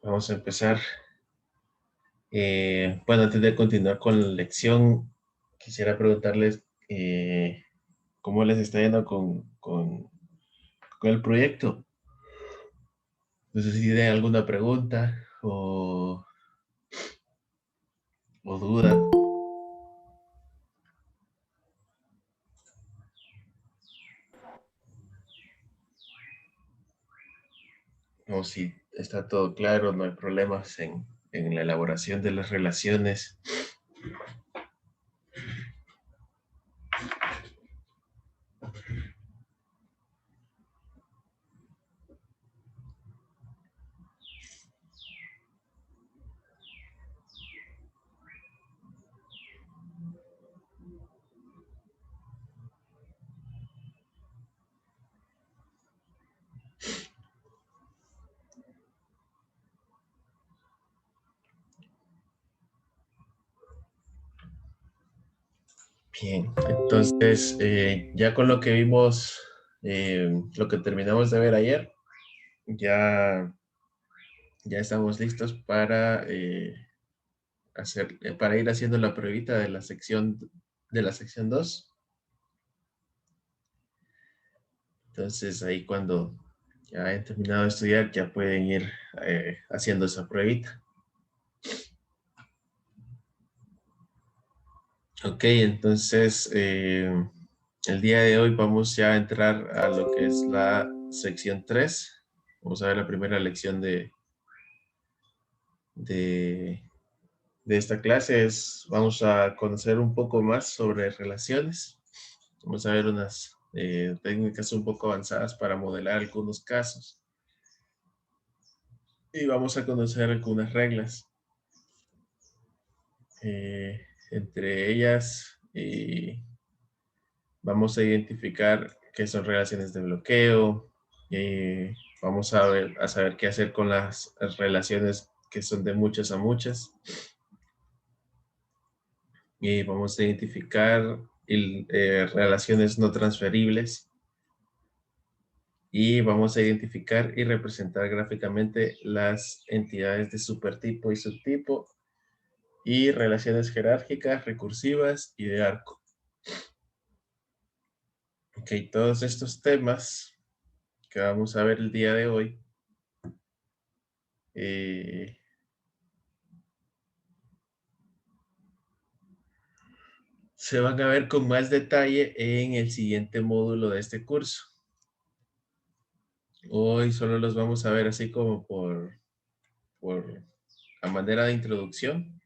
Vamos a empezar. Bueno, antes de continuar con la lección, quisiera preguntarles cómo les está yendo con el proyecto. No sé si tienen alguna pregunta o duda, o si está todo claro, no hay problemas en la elaboración de las relaciones. Bien, entonces ya con lo que vimos, lo que terminamos de ver ayer, ya, ya estamos listos para ir haciendo la pruebita de la sección 2. Entonces ahí cuando ya hayan terminado de estudiar ya pueden ir haciendo esa pruebita. Ok, entonces el día de hoy vamos ya a entrar a lo que es la sección 3. Vamos a ver la primera lección de, de esta clase. Vamos a conocer un poco más sobre relaciones. Vamos a ver unas técnicas un poco avanzadas para modelar algunos casos. Y vamos a conocer algunas reglas. Entre ellas, vamos a identificar qué son relaciones de bloqueo. Vamos a saber qué hacer con las relaciones que son de muchas a muchas. Y vamos a identificar relaciones no transferibles. Y vamos a identificar y representar gráficamente las entidades de supertipo y subtipo y relaciones jerárquicas, recursivas y de arco. Ok, todos estos temas que vamos a ver el día de hoy eh, se van a ver con más detalle en el siguiente módulo de este curso. Hoy solo los vamos a ver así como por a manera de introducción,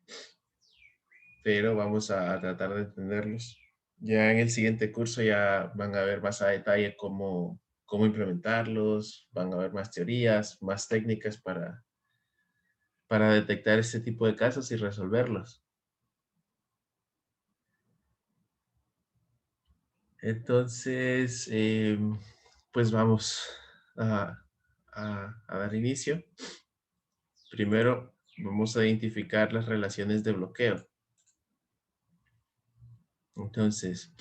pero vamos a tratar de entenderlos. Ya en el siguiente curso ya van a ver más a detalle cómo implementarlos, van a ver más teorías, más técnicas para detectar este tipo de casos y resolverlos. Entonces, pues vamos a, a dar inicio. Primero, vamos a identificar las relaciones de bloqueo. Entonces,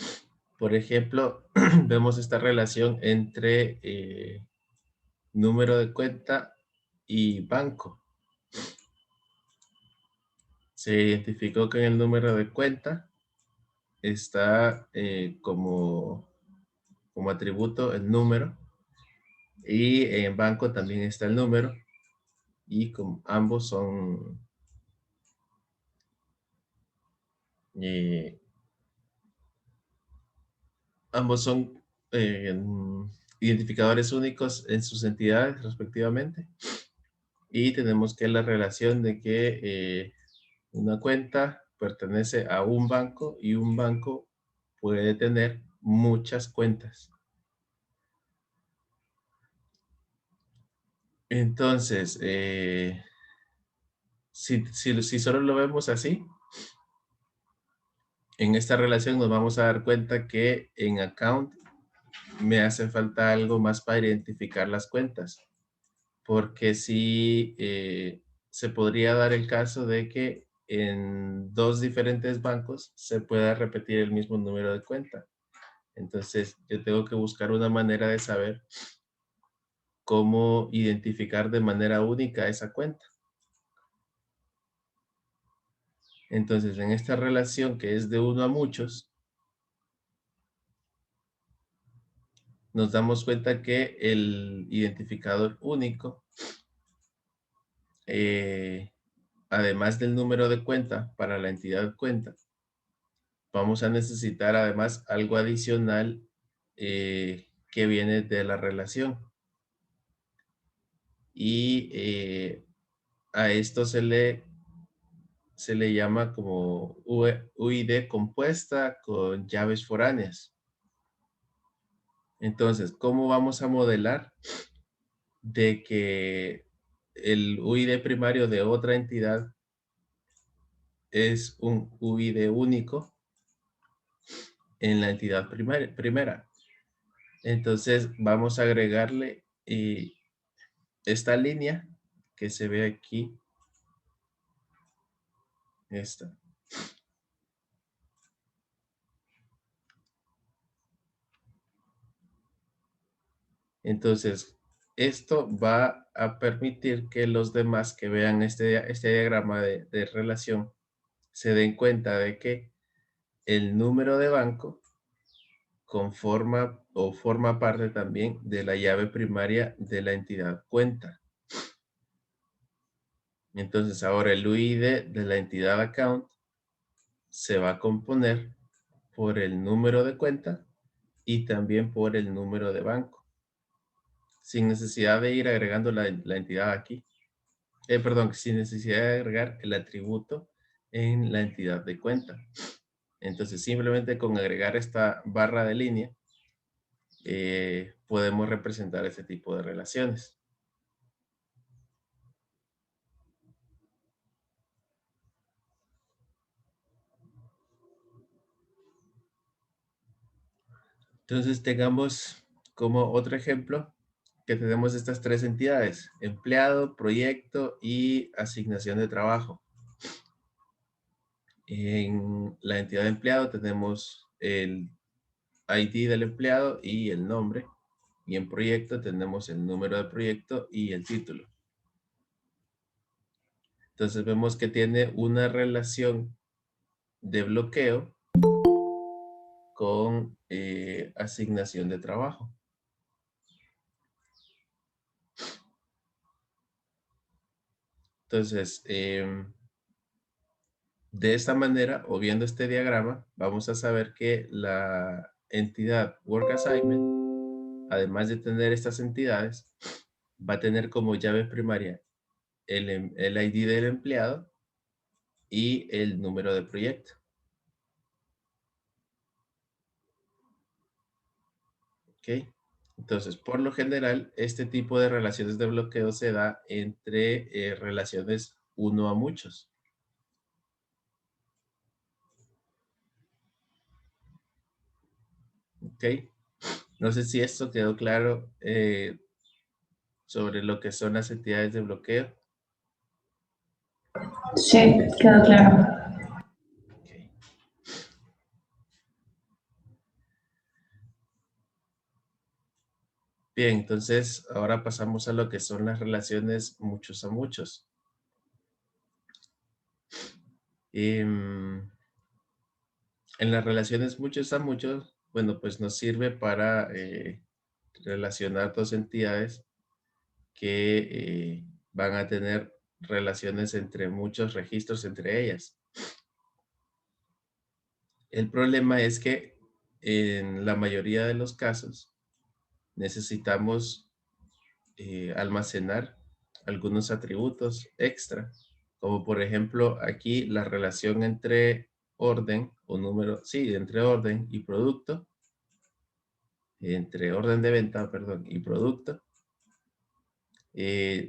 por ejemplo, vemos esta relación entre número de cuenta y banco. Se identificó que en el número de cuenta está como atributo el número y en banco también está el número y como eh, ambos son eh, identificadores únicos en sus entidades respectivamente. Y tenemos que la relación de que una cuenta pertenece a un banco y un banco puede tener muchas cuentas. Entonces, si solo lo vemos así, en esta relación nos vamos a dar cuenta que en account me hace falta algo más para identificar las cuentas, porque sí se podría dar el caso de que en dos diferentes bancos se pueda repetir el mismo número de cuenta. Entonces, yo tengo que buscar una manera de saber cómo identificar de manera única esa cuenta. Entonces, en esta relación que es de uno a muchos, nos damos cuenta que el identificador único, además del número de cuenta para la entidad cuenta, vamos a necesitar además algo adicional que viene de la relación. Y a esto se le llama como UID compuesta con llaves foráneas. Entonces, ¿cómo vamos a modelar de que el UID primario de otra entidad es un UID único en la entidad primera? Entonces, vamos a agregarle esta línea que se ve aquí, esta. Entonces, esto va a permitir que los demás que vean este diagrama de relación se den cuenta de que el número de banco conforma o forma parte también de la llave primaria de la entidad cuenta. Entonces, ahora el UID de la entidad account se va a componer por el número de cuenta y también por el número de banco, sin necesidad de ir agregando la entidad aquí. Perdón, sin necesidad de agregar el atributo en la entidad de cuenta. Entonces, simplemente con agregar esta barra de línea, podemos representar este tipo de relaciones. Entonces, tengamos como otro ejemplo que tenemos estas tres entidades: empleado, proyecto y asignación de trabajo. En la entidad de empleado tenemos el ID del empleado y el nombre. Y en proyecto tenemos el número de proyecto y el título. Entonces vemos que tiene una relación de bloqueo con asignación de trabajo. Entonces, de esta manera, o viendo este diagrama, vamos a saber que la entidad Work Assignment, además de tener estas entidades, va a tener como llave primaria el ID del empleado y el número de proyecto. ¿Ok? Entonces, por lo general, este tipo de relaciones de bloqueo se da entre relaciones uno a muchos. ¿Ok? No sé si esto quedó claro sobre lo que son las entidades de bloqueo. Sí, quedó claro. Okay. Bien, entonces ahora pasamos a lo que son las relaciones muchos a muchos. En las relaciones muchos a muchos, bueno, pues nos sirve para relacionar dos entidades que van a tener relaciones entre muchos registros entre ellas. El problema es que en la mayoría de los casos necesitamos almacenar algunos atributos extra, como por ejemplo aquí la relación entre orden o número, sí, entre orden y producto, entre orden de venta, perdón, y producto.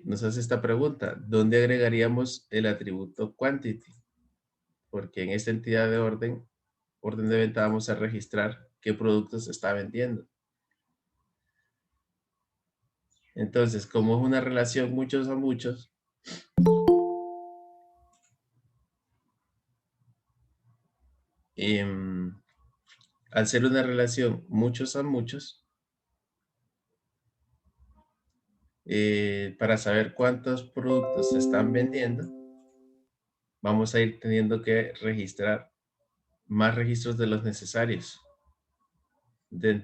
Nos hace esta pregunta: ¿dónde agregaríamos el atributo quantity? Porque en esta entidad de orden de venta, vamos a registrar qué productos se está vendiendo. Entonces, como es una relación muchos a muchos, al ser una relación muchos a muchos, para saber cuántos productos se están vendiendo, vamos a ir teniendo que registrar más registros de los necesarios,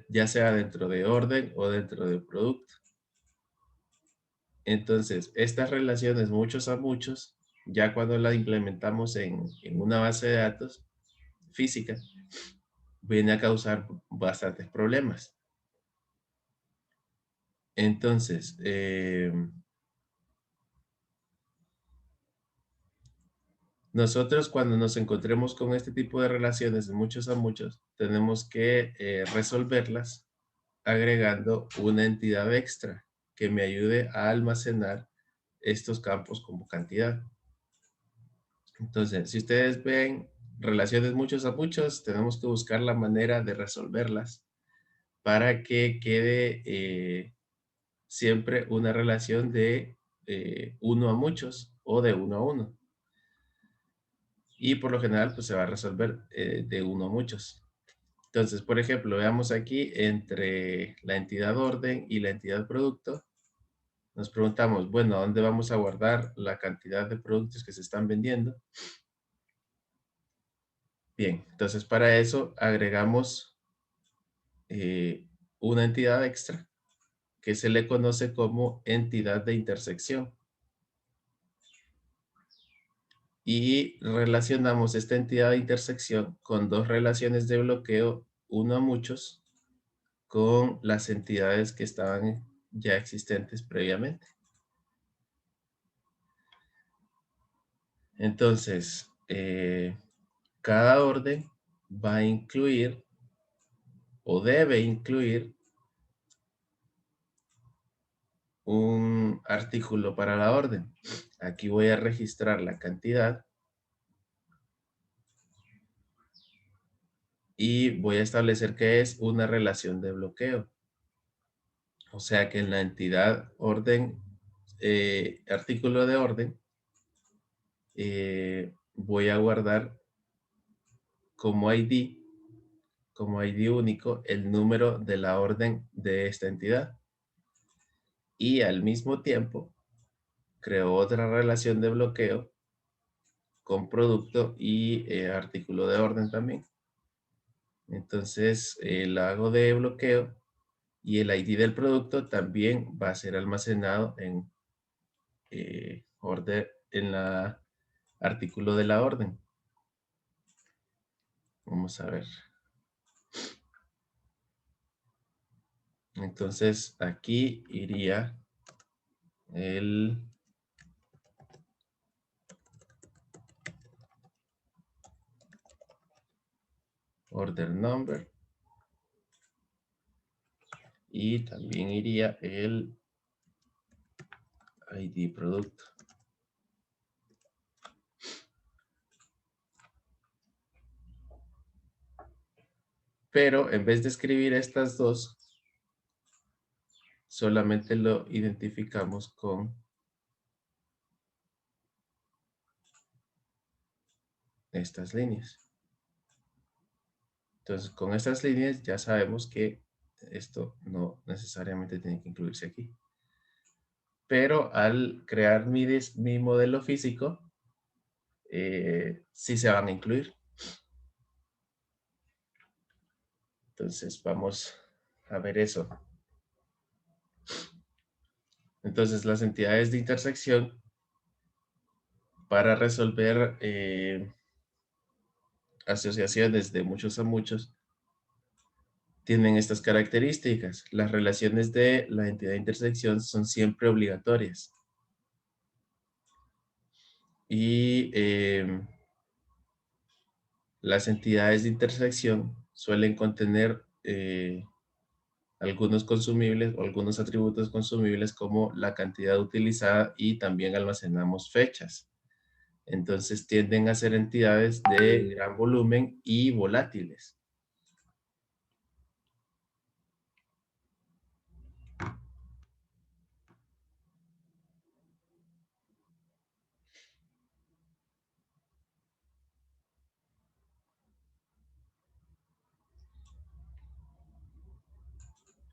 ya sea dentro de orden o dentro de producto. Entonces, estas relaciones muchos a muchos, ya cuando las implementamos en una base de datos física, viene a causar bastantes problemas. Entonces, nosotros cuando nos encontremos con este tipo de relaciones de muchos a muchos, tenemos que resolverlas agregando una entidad extra que me ayude a almacenar estos campos como cantidad. Entonces, si ustedes ven relaciones muchos a muchos, tenemos que buscar la manera de resolverlas para que quede siempre una relación de uno a muchos o de uno a uno. Y por lo general, pues se va a resolver de uno a muchos. Entonces, por ejemplo, veamos aquí entre la entidad orden y la entidad producto. Nos preguntamos, bueno, ¿a dónde vamos a guardar la cantidad de productos que se están vendiendo? Bien, entonces para eso agregamos una entidad extra que se le conoce como entidad de intersección. Y relacionamos esta entidad de intersección con dos relaciones de bloqueo, uno a muchos, con las entidades que estaban ya existentes previamente. Entonces, cada orden va a incluir o debe incluir un artículo para la orden. Aquí voy a registrar la cantidad y voy a establecer que es una relación de bloqueo. O sea que en la entidad orden, artículo de orden, voy a guardar como ID único, el número de la orden de esta entidad. Y al mismo tiempo, creo otra relación de bloqueo con producto y artículo de orden también. Entonces, la hago de bloqueo y el ID del producto también va a ser almacenado en orden, en la artículo de la orden. Vamos a ver. Entonces, aquí iría el order number y también iría el ID producto. Pero en vez de escribir estas dos, solamente lo identificamos con estas líneas. Entonces, con estas líneas ya sabemos que esto no necesariamente tiene que incluirse aquí. Pero al crear mi modelo físico, sí se van a incluir. Entonces, vamos a ver eso. Entonces, las entidades de intersección para resolver asociaciones de muchos a muchos tienen estas características. Las relaciones de la entidad de intersección son siempre obligatorias. Y las entidades de intersección suelen contener algunos consumibles o algunos atributos consumibles como la cantidad utilizada y también almacenamos fechas. Entonces tienden a ser entidades de gran volumen y volátiles.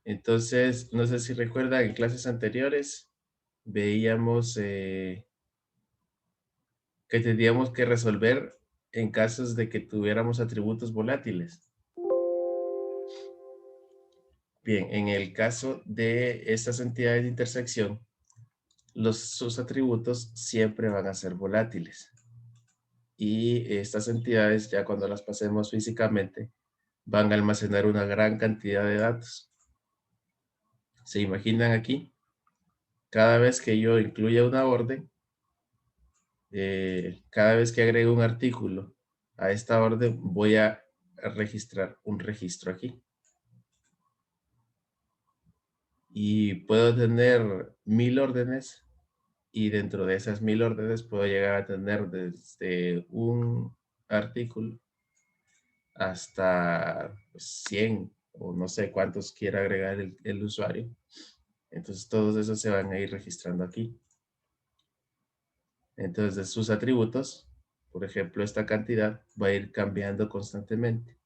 Entonces, no sé si recuerdan en clases anteriores, veíamos que tendríamos que resolver en casos de que tuviéramos atributos volátiles. Bien, en el caso de estas entidades de intersección, sus atributos siempre van a ser volátiles. Y estas entidades, ya cuando las pasemos físicamente, van a almacenar una gran cantidad de datos. ¿Se imaginan aquí? Cada vez que yo incluya una orden, cada vez que agrego un artículo a esta orden, voy a registrar un registro aquí. Y puedo tener 1000 órdenes, y dentro de esas 1000 órdenes puedo llegar a tener desde un artículo hasta 100 o no sé cuántos quiera agregar el usuario. Entonces todos esos se van a ir registrando aquí. Entonces sus atributos, por ejemplo, esta cantidad va a ir cambiando constantemente.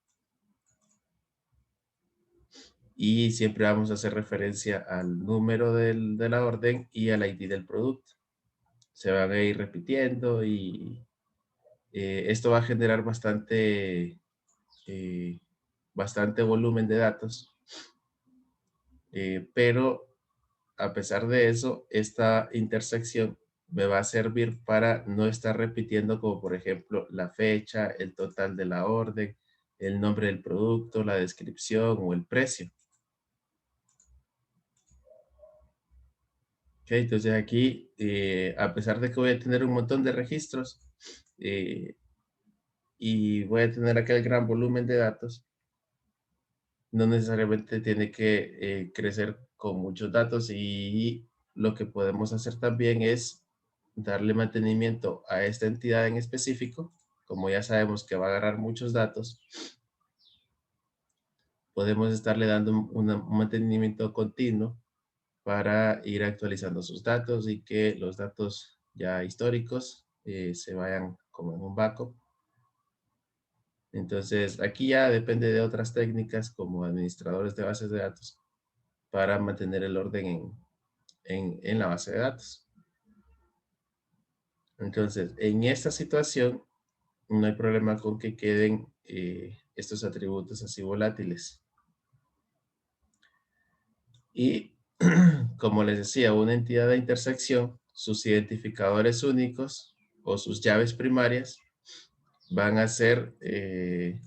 Y siempre vamos a hacer referencia al número de la orden y al ID del producto. Se van a ir repitiendo y esto va a generar bastante volumen de datos. Pero a pesar de eso, esta intersección me va a servir para no estar repitiendo, como por ejemplo la fecha, el total de la orden, el nombre del producto, la descripción o el precio. Ok, entonces aquí, a pesar de que voy a tener un montón de registros y voy a tener aquel gran volumen de datos, no necesariamente tiene que crecer con muchos datos, y lo que podemos hacer también es darle mantenimiento a esta entidad en específico. Como ya sabemos que va a agarrar muchos datos, podemos estarle dando un mantenimiento continuo para ir actualizando sus datos y que los datos ya históricos se vayan como en un backup. Entonces aquí ya depende de otras técnicas como administradores de bases de datos para mantener el orden en la base de datos. Entonces, en esta situación, no hay problema con que queden estos atributos así volátiles. Y como les decía, una entidad de intersección, sus identificadores únicos o sus llaves primarias van a ser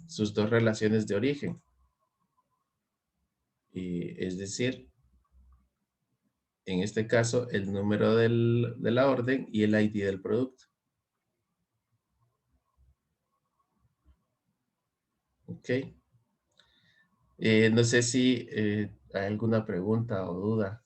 sus dos relaciones de origen. Es decir, en este caso, el número de la orden y el ID del producto. Ok. No sé si hay alguna pregunta o duda.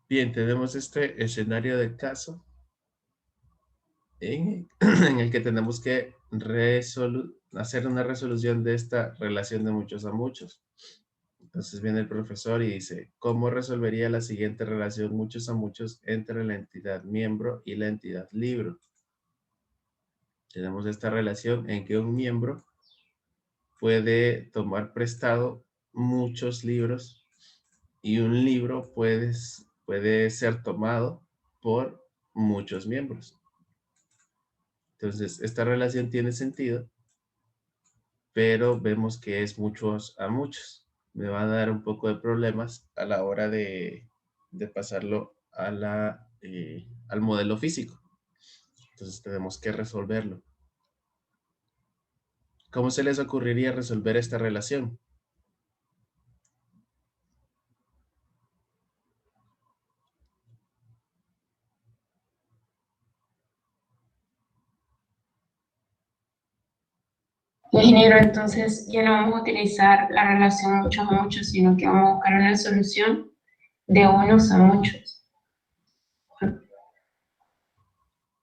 Bien, tenemos este escenario de caso en el que tenemos que hacer una resolución de esta relación de muchos a muchos. Entonces viene el profesor y dice, ¿cómo resolvería la siguiente relación muchos a muchos entre la entidad miembro y la entidad libro? Tenemos esta relación en que un miembro puede tomar prestado muchos libros y un libro puede ser tomado por muchos miembros. Entonces, esta relación tiene sentido, pero vemos que es muchos a muchos. Me va a dar un poco de problemas a la hora de pasarlo a al modelo físico. Entonces, tenemos que resolverlo. ¿Cómo se les ocurriría resolver esta relación? Ingeniero, entonces ya no vamos a utilizar la relación muchos a muchos, sino que vamos a buscar una solución de unos a muchos.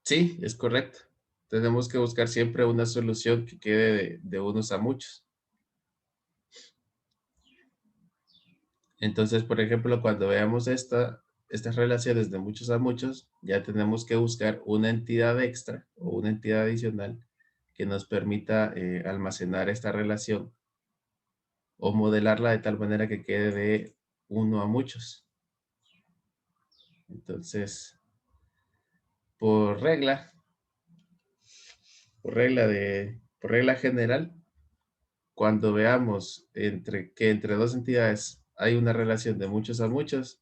Sí, es correcto. Tenemos que buscar siempre una solución que quede de unos a muchos. Entonces, por ejemplo, cuando veamos estas relaciones de muchos a muchos, ya tenemos que buscar una entidad extra o una entidad adicional que nos permita almacenar esta relación o modelarla de tal manera que quede de uno a muchos. Entonces, por regla, por regla general, cuando veamos que entre dos entidades hay una relación de muchos a muchos,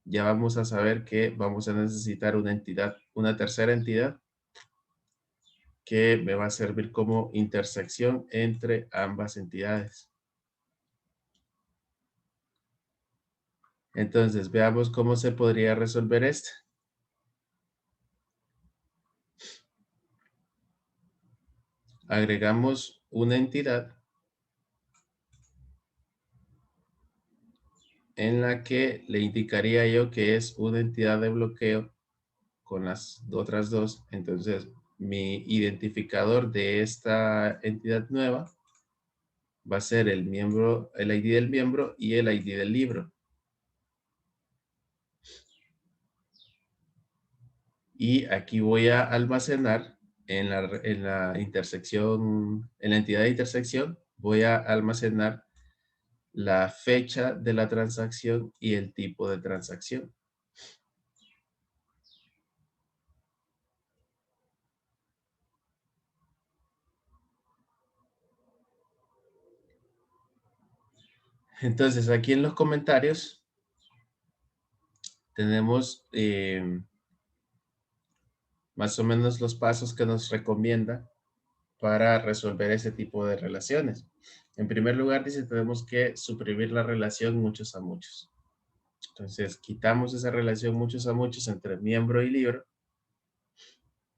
ya vamos a saber que vamos a necesitar una entidad, una tercera entidad que me va a servir como intersección entre ambas entidades. Entonces, veamos cómo se podría resolver esto. Agregamos una entidad en la que le indicaría yo que es una entidad de bloqueo con las otras dos. Entonces, mi identificador de esta entidad nueva va a ser el miembro, el ID del miembro y el ID del libro. Y aquí voy a almacenar en la intersección, en la entidad de intersección, voy a almacenar la fecha de la transacción y el tipo de transacción. Entonces, aquí en los comentarios tenemos más o menos los pasos que nos recomienda para resolver ese tipo de relaciones. En primer lugar, dice, tenemos que suprimir la relación muchos a muchos. Entonces, quitamos esa relación muchos a muchos entre miembro y libro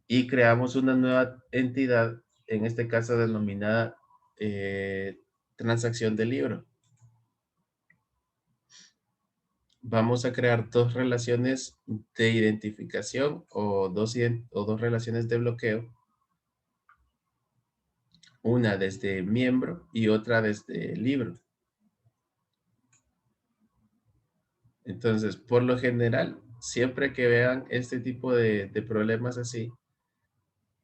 y creamos una nueva entidad, en este caso denominada transacción de libro. Vamos a crear dos relaciones de identificación o dos relaciones de bloqueo, una desde miembro y otra desde libro. Entonces, por lo general, siempre que vean este tipo de problemas así,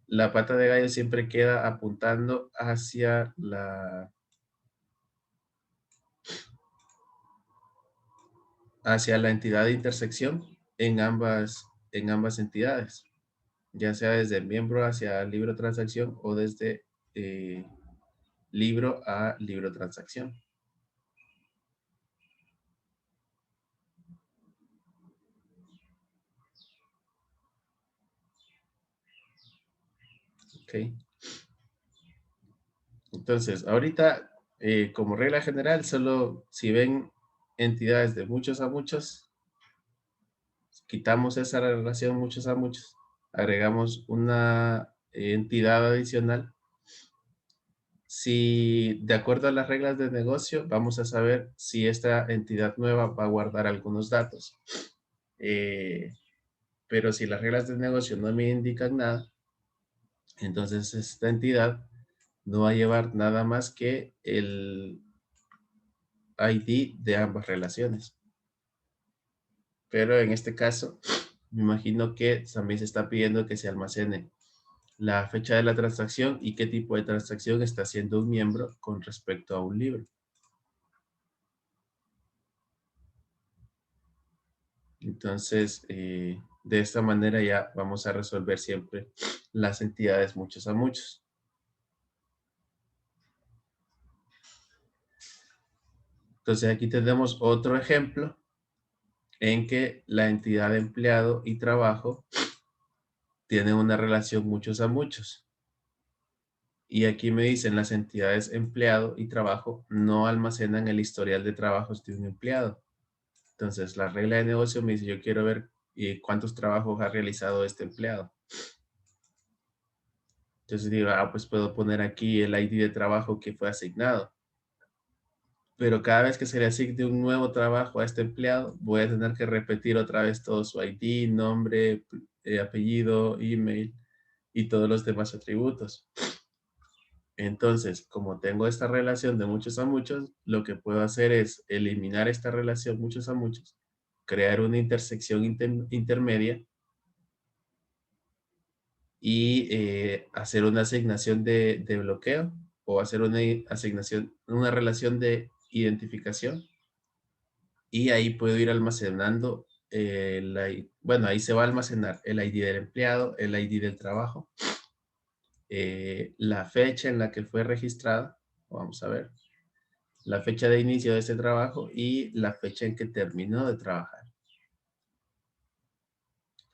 la pata de gallo siempre queda apuntando hacia la entidad de intersección en ambas entidades, ya sea desde miembro hacia libro transacción o desde eh, libro a libro transacción. Ok. Entonces, ahorita, como regla general, solo si ven entidades de muchos a muchos, quitamos esa relación muchos a muchos, agregamos una entidad adicional. Si de acuerdo a las reglas de negocio, vamos a saber si esta entidad nueva va a guardar algunos datos. Pero si las reglas de negocio no me indican nada, entonces esta entidad no va a llevar nada más que el ID de ambas relaciones. Pero en este caso, me imagino que también se está pidiendo que se almacene la fecha de la transacción y qué tipo de transacción está haciendo un miembro con respecto a un libro. Entonces, de esta manera ya vamos a resolver siempre las entidades muchos a muchos. Entonces, aquí tenemos otro ejemplo en que la entidad de empleado y trabajo tiene una relación muchos a muchos. Y aquí me dicen las entidades empleado y trabajo no almacenan el historial de trabajos de un empleado. Entonces, la regla de negocio me dice, yo quiero ver cuántos trabajos ha realizado este empleado. Entonces digo, pues puedo poner aquí el ID de trabajo que fue asignado. pero cada vez que se le asigne un nuevo trabajo a este empleado, voy a tener que repetir otra vez todo su ID, nombre, apellido, email y todos los demás atributos. Entonces, como tengo esta relación de muchos a muchos, lo que puedo hacer es eliminar esta relación muchos a muchos, crear una intersección intermedia y hacer una asignación de bloqueo o hacer una asignación, una relación de identificación, y ahí puedo ir almacenando, bueno, ahí se va a almacenar el ID del empleado, el ID del trabajo, la fecha en la que fue registrada, vamos a ver, la fecha de inicio de este trabajo y la fecha en que terminó de trabajar.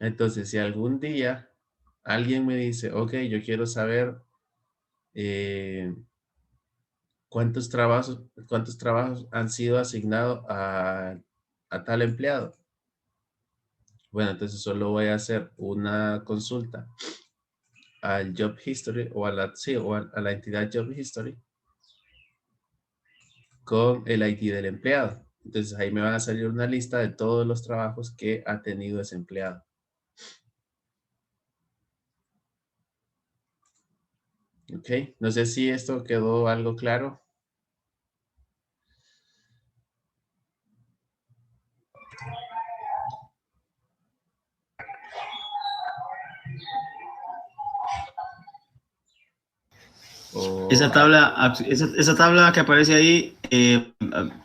Entonces, si algún día alguien me dice, ok, yo quiero saber eh, cuántos trabajos han sido asignados a tal empleado. Bueno, entonces solo voy a hacer una consulta al Job History o a la entidad Job History con el ID del empleado. Entonces ahí me van a salir una lista de todos los trabajos que ha tenido ese empleado. Ok, no sé si esto quedó algo claro. O, Esa tabla que aparece ahí,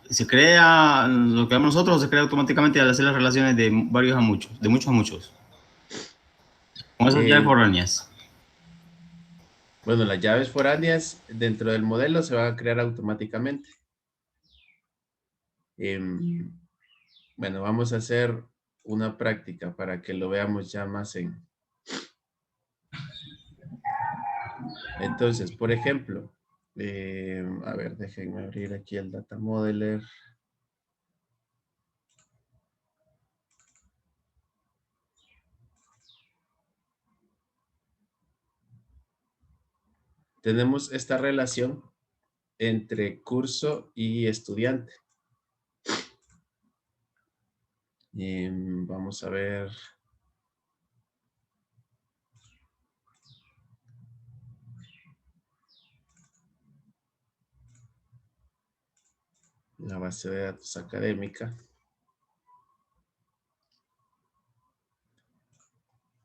¿se crea lo que vemos nosotros o se crea automáticamente al hacer las relaciones de varios a muchos, de muchos a muchos? Con esas llaves eh, foráneas. bueno, las llaves foráneas dentro del modelo se van a crear automáticamente. Bueno, vamos a hacer una práctica para que lo veamos ya más en... Entonces, por ejemplo, a ver, déjenme abrir aquí el Data Modeler. Tenemos esta relación entre curso y estudiante. Vamos a ver. La base de datos académica.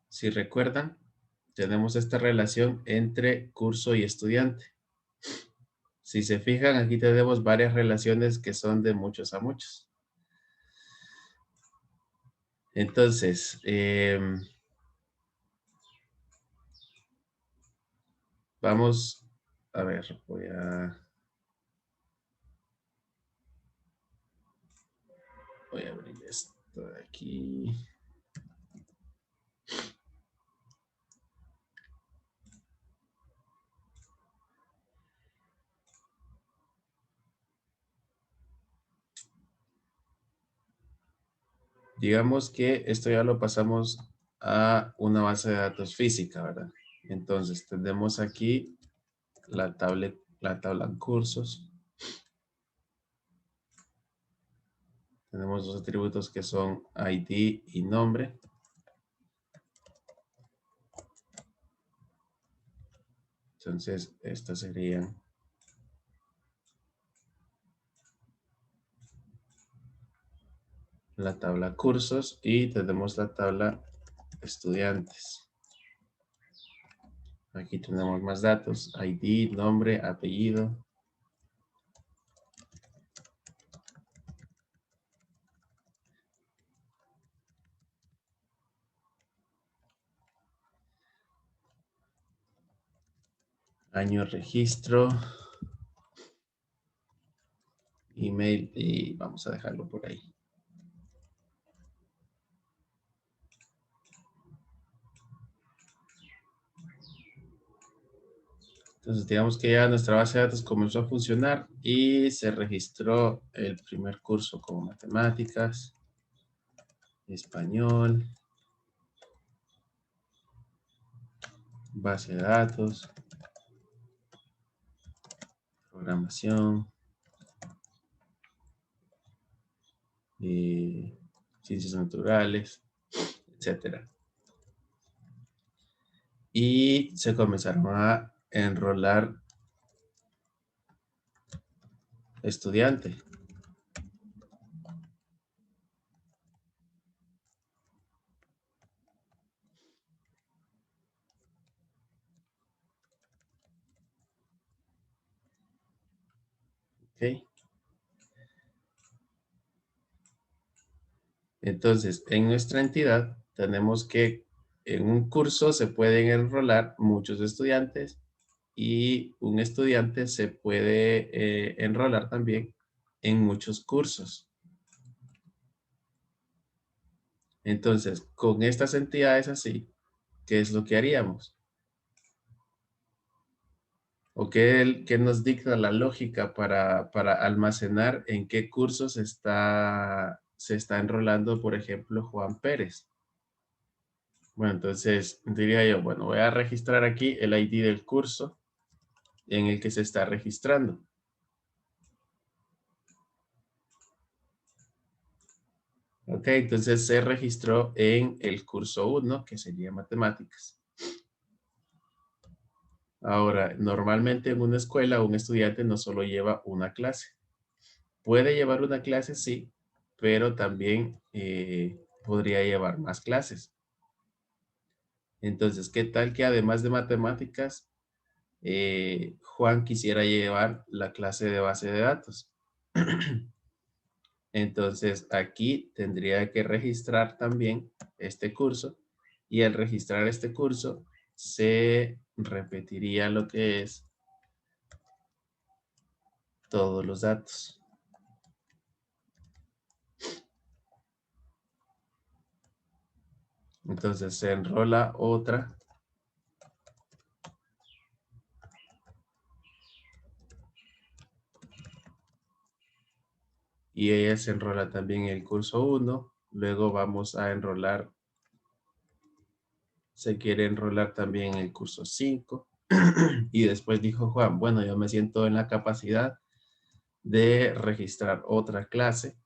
Si recuerdan, tenemos esta relación entre curso y estudiante. Si se fijan, aquí tenemos varias relaciones que son de muchos a muchos. Entonces, vamos a ver, voy a abrir esto de aquí. Digamos que esto ya lo pasamos a una base de datos física, ¿verdad? Entonces, tenemos aquí la tabla en cursos. Tenemos dos atributos que son ID y nombre. Entonces, estas serían la tabla cursos y tenemos la tabla estudiantes. Aquí tenemos más datos, ID, nombre, apellido. Año registro. Email y vamos a dejarlo por ahí. Entonces, digamos que ya nuestra base de datos comenzó a funcionar y se registró el primer curso como matemáticas, español, base de datos, programación, ciencias naturales, etcétera. Y se comenzaron a enrolar estudiantes. ¿Ok? Entonces, en nuestra entidad tenemos que en un curso se pueden enrolar muchos estudiantes y un estudiante se puede enrolar también en muchos cursos. Entonces, con estas entidades así, ¿qué es lo que haríamos? ¿O qué nos dicta la lógica para almacenar en qué cursos se está enrolando, por ejemplo, Juan Pérez? Bueno, entonces diría yo, bueno, voy a registrar aquí el ID del curso en el que se está registrando. Ok, entonces se registró en el curso 1, que sería matemáticas. Ahora, normalmente en una escuela un estudiante no solo lleva una clase. Puede llevar una clase, sí, pero también podría llevar más clases. Entonces, ¿qué tal que además de matemáticas, Juan quisiera llevar la clase de base de datos? Entonces, aquí tendría que registrar también este curso y al registrar este curso se repetiría lo que es todos los datos. Entonces se enrola otra. Y ella se enrola también en el curso 1. Luego vamos a enrolar, se quiere enrolar también en el curso 5. Y después dijo Juan, bueno, yo me siento en la capacidad de registrar otra clase.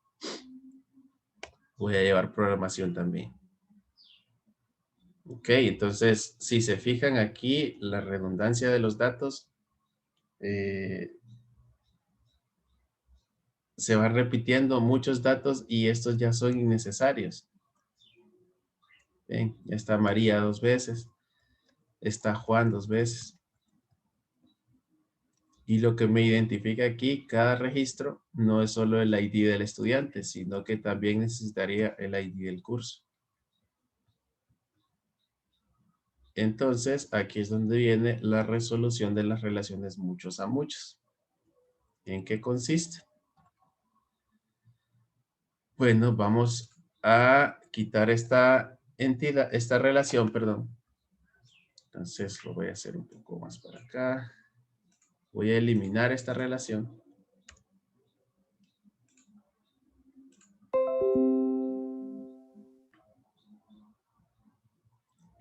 Voy a llevar programación también. Ok, entonces, si se fijan aquí, la redundancia de los datos se va repitiendo muchos datos y estos ya son innecesarios. Bien, ya está María 2 veces, está Juan 2 veces. Y lo que me identifica aquí, cada registro, no es solo el ID del estudiante, sino que también necesitaría el ID del curso. Entonces, aquí es donde viene la resolución de las relaciones muchos a muchos. ¿En qué consiste? Bueno, vamos a quitar esta entidad, esta relación, perdón. Entonces, lo voy a hacer un poco más para acá. Voy a eliminar esta relación.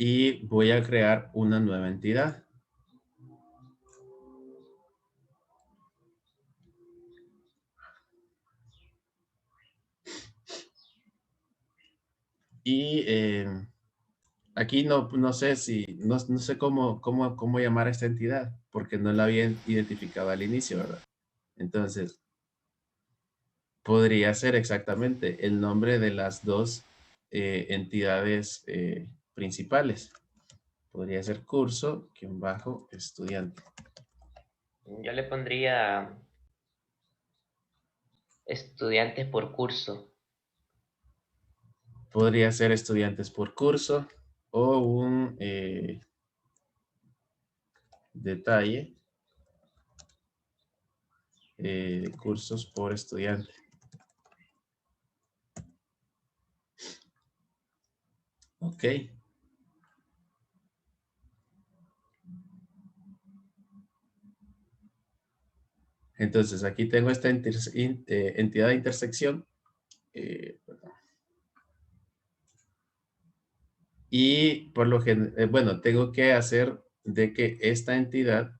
Y voy a crear una nueva entidad. Y aquí no sé si, no sé cómo llamar a esta entidad, porque no la había identificado al inicio, ¿verdad? Entonces, podría ser exactamente el nombre de las dos entidades principales. Podría ser curso-estudiante. Yo le pondría estudiantes por curso. Podría ser estudiantes por curso o un detalle cursos por estudiante. Ok. Entonces, aquí tengo esta entidad de intersección. Y por lo general, bueno, tengo que hacer de que esta entidad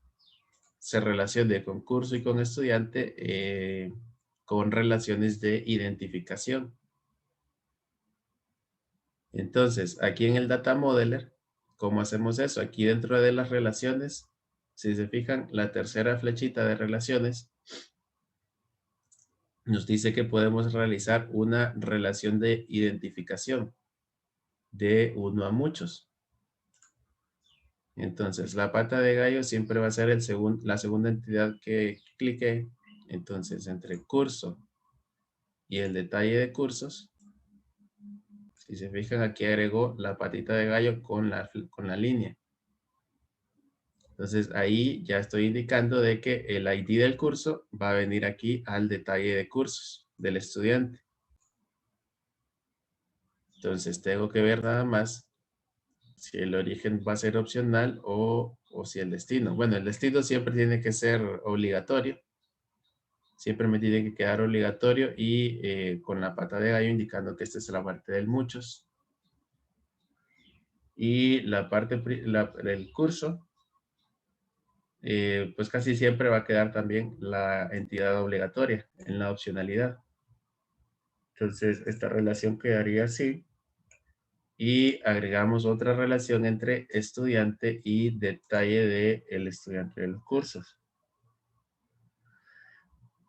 se relacione con curso y con estudiante con relaciones de identificación. Entonces, aquí en el Data Modeler, ¿cómo hacemos eso? Aquí dentro de las relaciones, si se fijan, la tercera flechita de relaciones nos dice que podemos realizar una relación de identificación de uno a muchos. Entonces, la pata de gallo siempre va a ser la segunda entidad que clique. Entonces, entre curso y el detalle de cursos, si se fijan, aquí agregó la patita de gallo con la línea. Entonces, ahí ya estoy indicando de que el ID del curso va a venir aquí al detalle de cursos del estudiante. Entonces, tengo que ver nada más si el origen va a ser opcional o si el destino. Bueno, el destino siempre tiene que ser obligatorio. Siempre me tiene que quedar obligatorio y con la pata de gallo indicando que esta es la parte del muchos. Y la parte del curso, pues casi siempre va a quedar también la entidad obligatoria en la opcionalidad. Entonces, esta relación quedaría así. Y agregamos otra relación entre estudiante y detalle del estudiante de los cursos.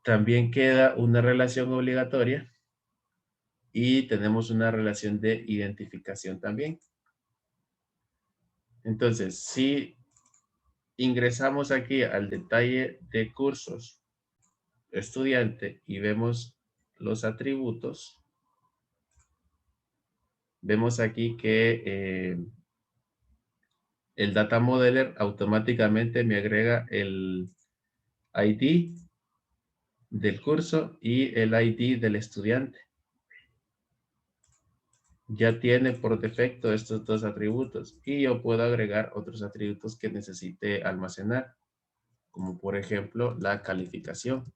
También queda una relación obligatoria y tenemos una relación de identificación también. Entonces, si ingresamos aquí al detalle de cursos estudiante y vemos los atributos, vemos aquí que el Data Modeler automáticamente me agrega el ID del curso y el ID del estudiante. Ya tiene por defecto estos dos atributos y yo puedo agregar otros atributos que necesite almacenar, como por ejemplo la calificación.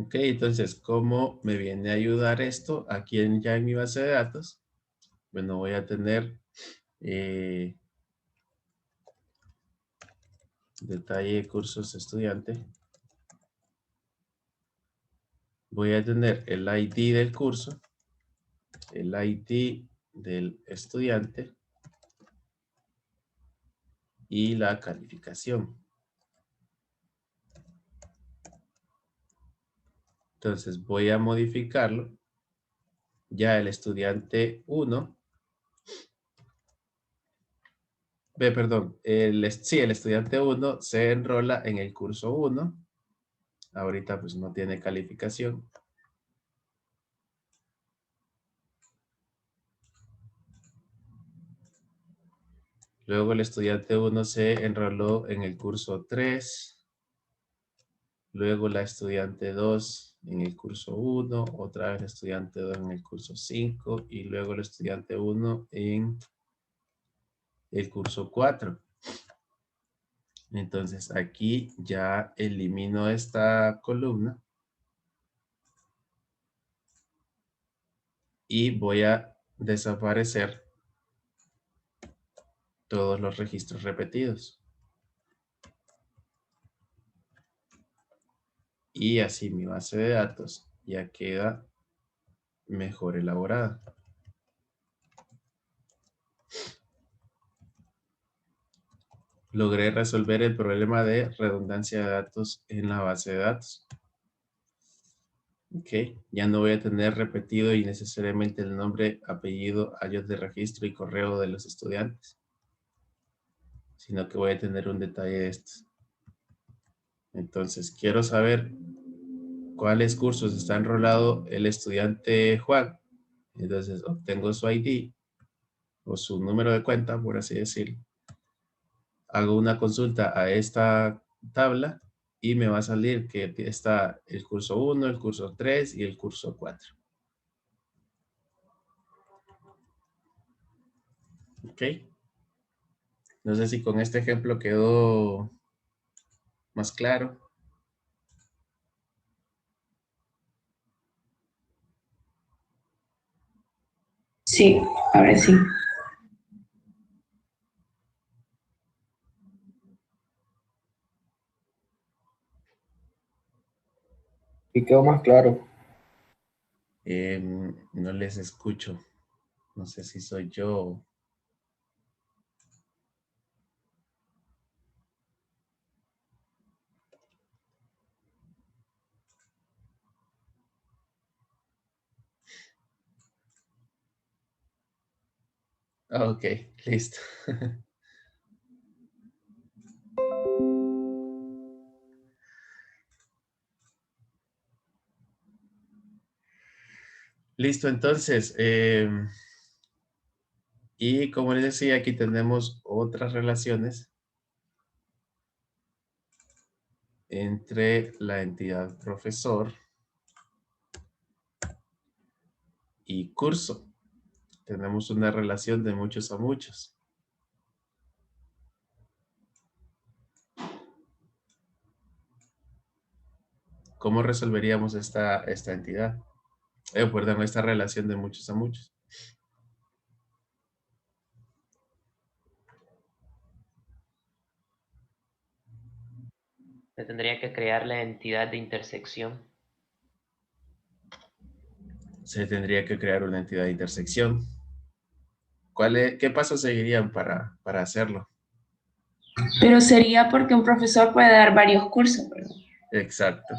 Ok, entonces, ¿cómo me viene a ayudar esto aquí ya en mi base de datos? Bueno, voy a tener detalle cursos estudiante. Voy a tener el ID del curso, el ID del estudiante y la calificación. Entonces voy a modificarlo. Ya el estudiante 1, perdón, el estudiante 1 se enrola en el curso 1. Ahorita pues no tiene calificación. Luego el estudiante 1 se enroló en el curso 3. Luego la estudiante 2 en el curso 1. Otra vez el estudiante 2 en el curso 5. Y luego el estudiante 1 en el curso 4. Entonces aquí ya elimino esta columna. Y voy a desaparecer todos los registros repetidos. Y así mi base de datos ya queda mejor elaborada. Logré resolver el problema de redundancia de datos en la base de datos. Ok, ya no voy a tener repetido innecesariamente el nombre, apellido, años de registro y correo de los estudiantes, sino que voy a tener un detalle de estos. Entonces, quiero saber cuáles cursos está enrolado el estudiante Juan. Entonces, obtengo su ID o su número de cuenta, por así decirlo. Hago una consulta a esta tabla y me va a salir que está el curso 1, el curso 3 y el curso 4. Ok. No sé si con este ejemplo quedó más claro. Sí, ahora sí. Y quedó más claro. No les escucho. No sé si soy yo. Ah, ok, listo. Listo, entonces. Y como les decía, aquí tenemos otras relaciones entre la entidad profesor y curso. Tenemos una relación de muchos a muchos. ¿Cómo resolveríamos esta entidad? Perdón, esta relación de muchos a muchos. Se tendría que crear la entidad de intersección. Se tendría que crear una entidad de intersección. ¿Qué pasos seguirían para hacerlo? Pero sería porque un profesor puede dar varios cursos, ¿verdad? Exacto.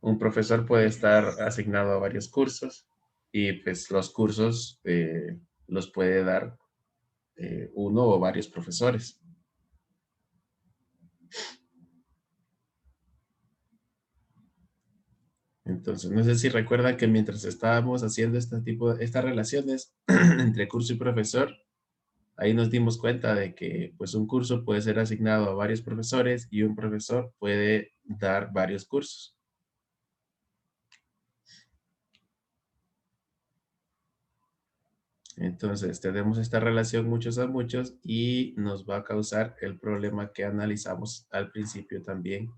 Un profesor puede estar asignado a varios cursos y pues los cursos los puede dar uno o varios profesores. Entonces, no sé si recuerdan que mientras estábamos haciendo estas relaciones entre curso y profesor, ahí nos dimos cuenta de que pues un curso puede ser asignado a varios profesores y un profesor puede dar varios cursos. Entonces, tenemos esta relación muchos a muchos y nos va a causar el problema que analizamos al principio también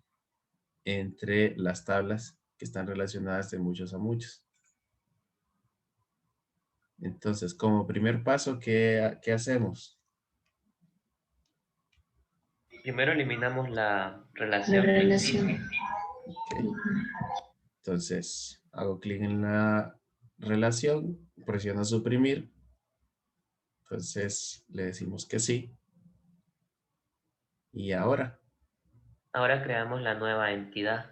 entre las tablas que están relacionadas de muchos a muchos. Entonces, como primer paso, ¿qué hacemos? Primero eliminamos la La relación relación. principio. Ok. Entonces, hago clic en la relación, presiono suprimir. Entonces, le decimos que sí. Y ahora Ahora creamos la nueva entidad.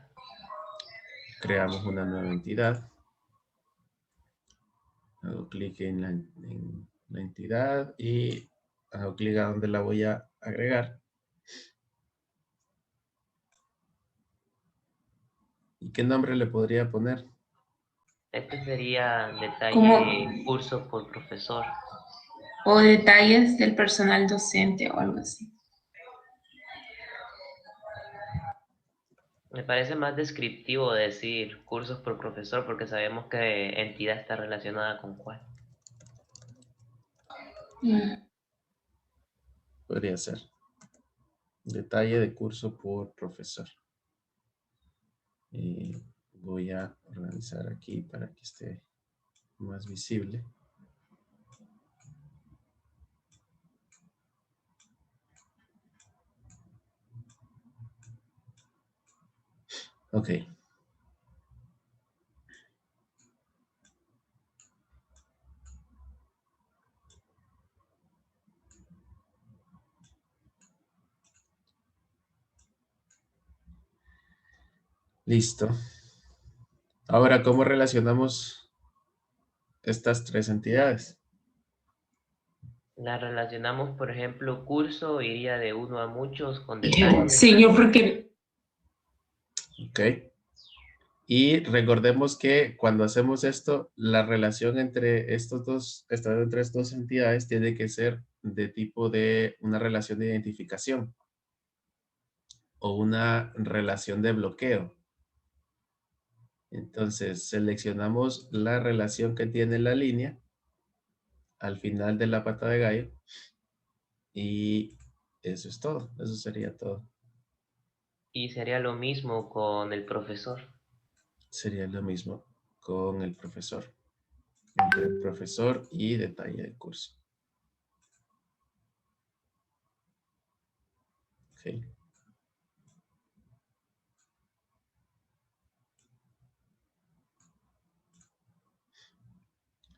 creamos una nueva entidad. Hago clic en la entidad y hago clic a donde la voy a agregar. ¿Y qué nombre le podría poner? Este sería Como, detalle curso por profesor. o detalles del personal docente o algo así. Me parece más descriptivo decir cursos por profesor porque sabemos que entidad está relacionada con cuál. Mm. Podría ser. Detalle de curso por profesor. Y voy a organizar aquí para que esté más visible. Ok. Listo. Ahora, ¿cómo relacionamos estas tres entidades? La relacionamos, por ejemplo, curso iría de uno a muchos con detalles. Señor, porque Ok. Y recordemos que cuando hacemos esto, la relación entre entre estas dos entidades tiene que ser de tipo de una relación de identificación o una relación de bloqueo. Entonces, seleccionamos la relación que tiene la línea al final de la pata de gallo y eso es todo. Eso sería todo. Y sería lo mismo con el profesor. Sería lo mismo con el profesor. Entre el profesor y detalle del curso. Ok.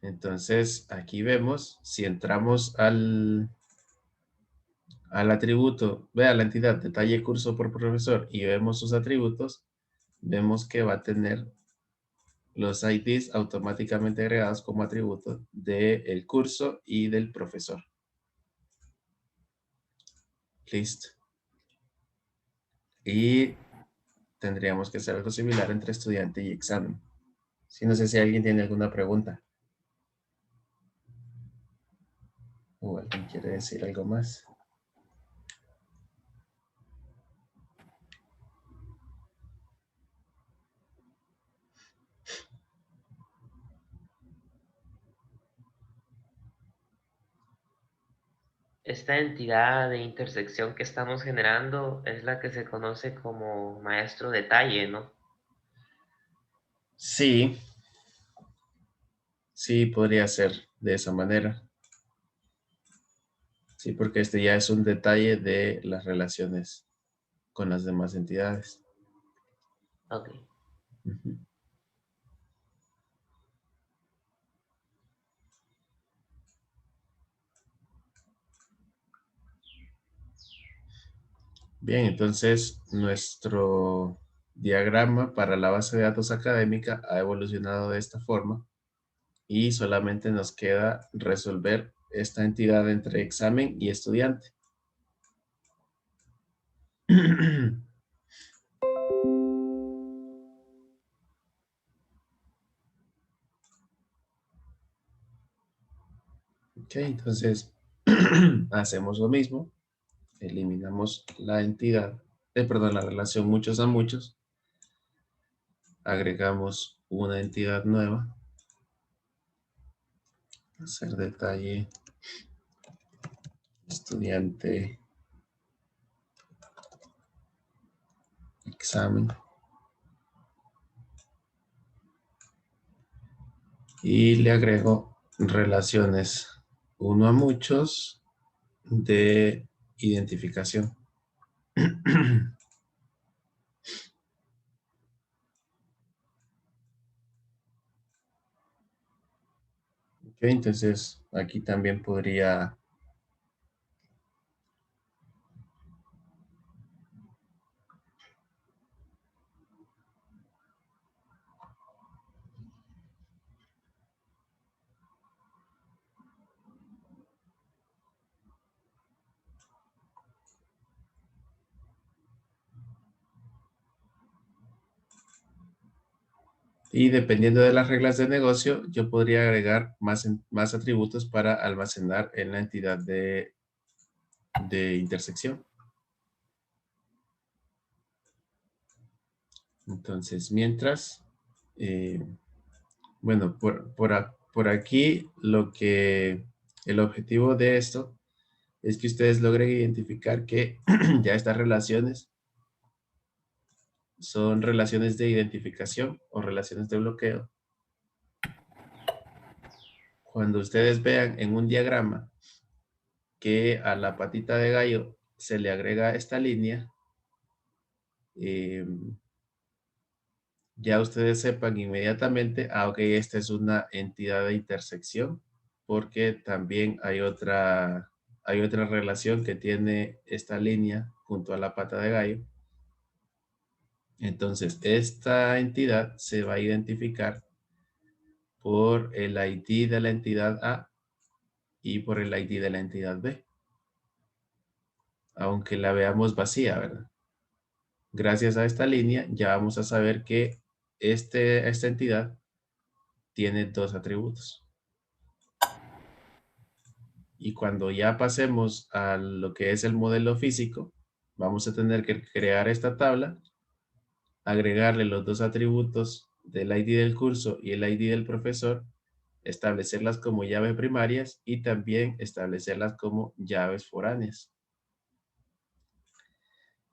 Entonces, aquí vemos, si entramos al atributo, vea la entidad, detalle curso por profesor, y vemos sus atributos, vemos que va a tener los IDs automáticamente agregados como atributos del curso y del profesor. Listo. Y tendríamos que hacer algo similar entre estudiante y examen. Sí, no sé si alguien tiene alguna pregunta. O alguien quiere decir algo más. Esta entidad de intersección que estamos generando es la que se conoce como maestro detalle, ¿no? Sí, sí, podría ser de esa manera. Sí, porque este ya es un detalle de las relaciones con las demás entidades. Ok. Ujú. Bien, entonces nuestro diagrama para la base de datos académica ha evolucionado de esta forma y solamente nos queda resolver esta entidad entre examen y estudiante. Ok, entonces hacemos lo mismo. Eliminamos la entidad, perdón, la relación muchos a muchos. Agregamos una entidad nueva. Hacer detalle estudiante examen. Y le agrego relaciones uno a muchos de identificación. Ok, entonces aquí también podría y dependiendo de las reglas de negocio, yo podría agregar más atributos para almacenar en la entidad de intersección. Entonces, mientras, bueno, por aquí el objetivo de esto es que ustedes logren identificar que ya estas relaciones son relaciones de identificación o relaciones de bloqueo. Cuando ustedes vean en un diagrama que a la patita de gallo se le agrega esta línea, ya ustedes sepan inmediatamente, ok, esta es una entidad de intersección, porque también hay otra relación que tiene esta línea junto a la pata de gallo. Entonces, esta entidad se va a identificar por el ID de la entidad A y por el ID de la entidad B, aunque la veamos vacía, ¿verdad? Gracias a esta línea ya vamos a saber que esta entidad tiene dos atributos. Y cuando ya pasemos a lo que es el modelo físico, vamos a tener que crear esta tabla, agregarle los dos atributos del ID del curso y el ID del profesor, establecerlas como llaves primarias y también establecerlas como llaves foráneas.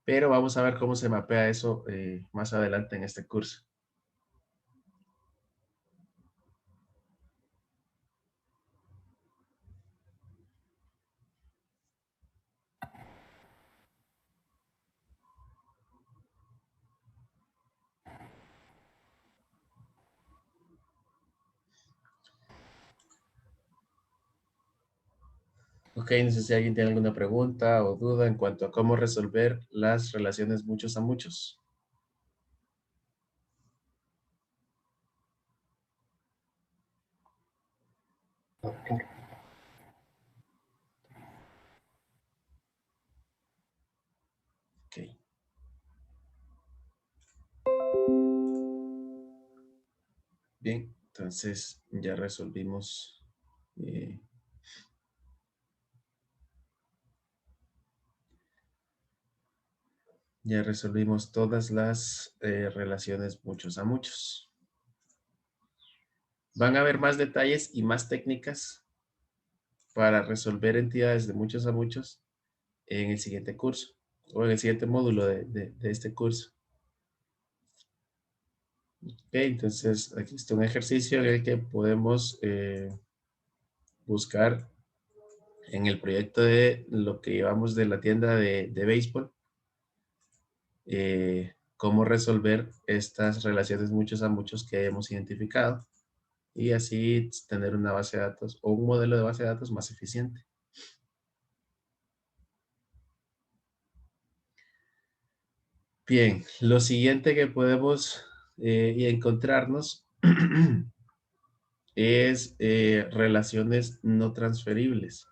Pero vamos a ver cómo se mapea eso más adelante en este curso. Ok, no sé si alguien tiene alguna pregunta o duda en cuanto a cómo resolver las relaciones muchos a muchos. Ok. Bien, entonces ya resolvimos. Ya resolvimos todas las relaciones muchos a muchos. Van a haber más detalles y más técnicas para resolver entidades de muchos a muchos en el siguiente curso o en el siguiente módulo de este curso. Ok, entonces aquí está un ejercicio en el que podemos buscar en el proyecto de lo que llevamos de la tienda de béisbol, cómo resolver estas relaciones muchos a muchos que hemos identificado y así tener una base de datos o un modelo de base de datos más eficiente. Bien, lo siguiente que podemos encontrarnos es relaciones no transferibles.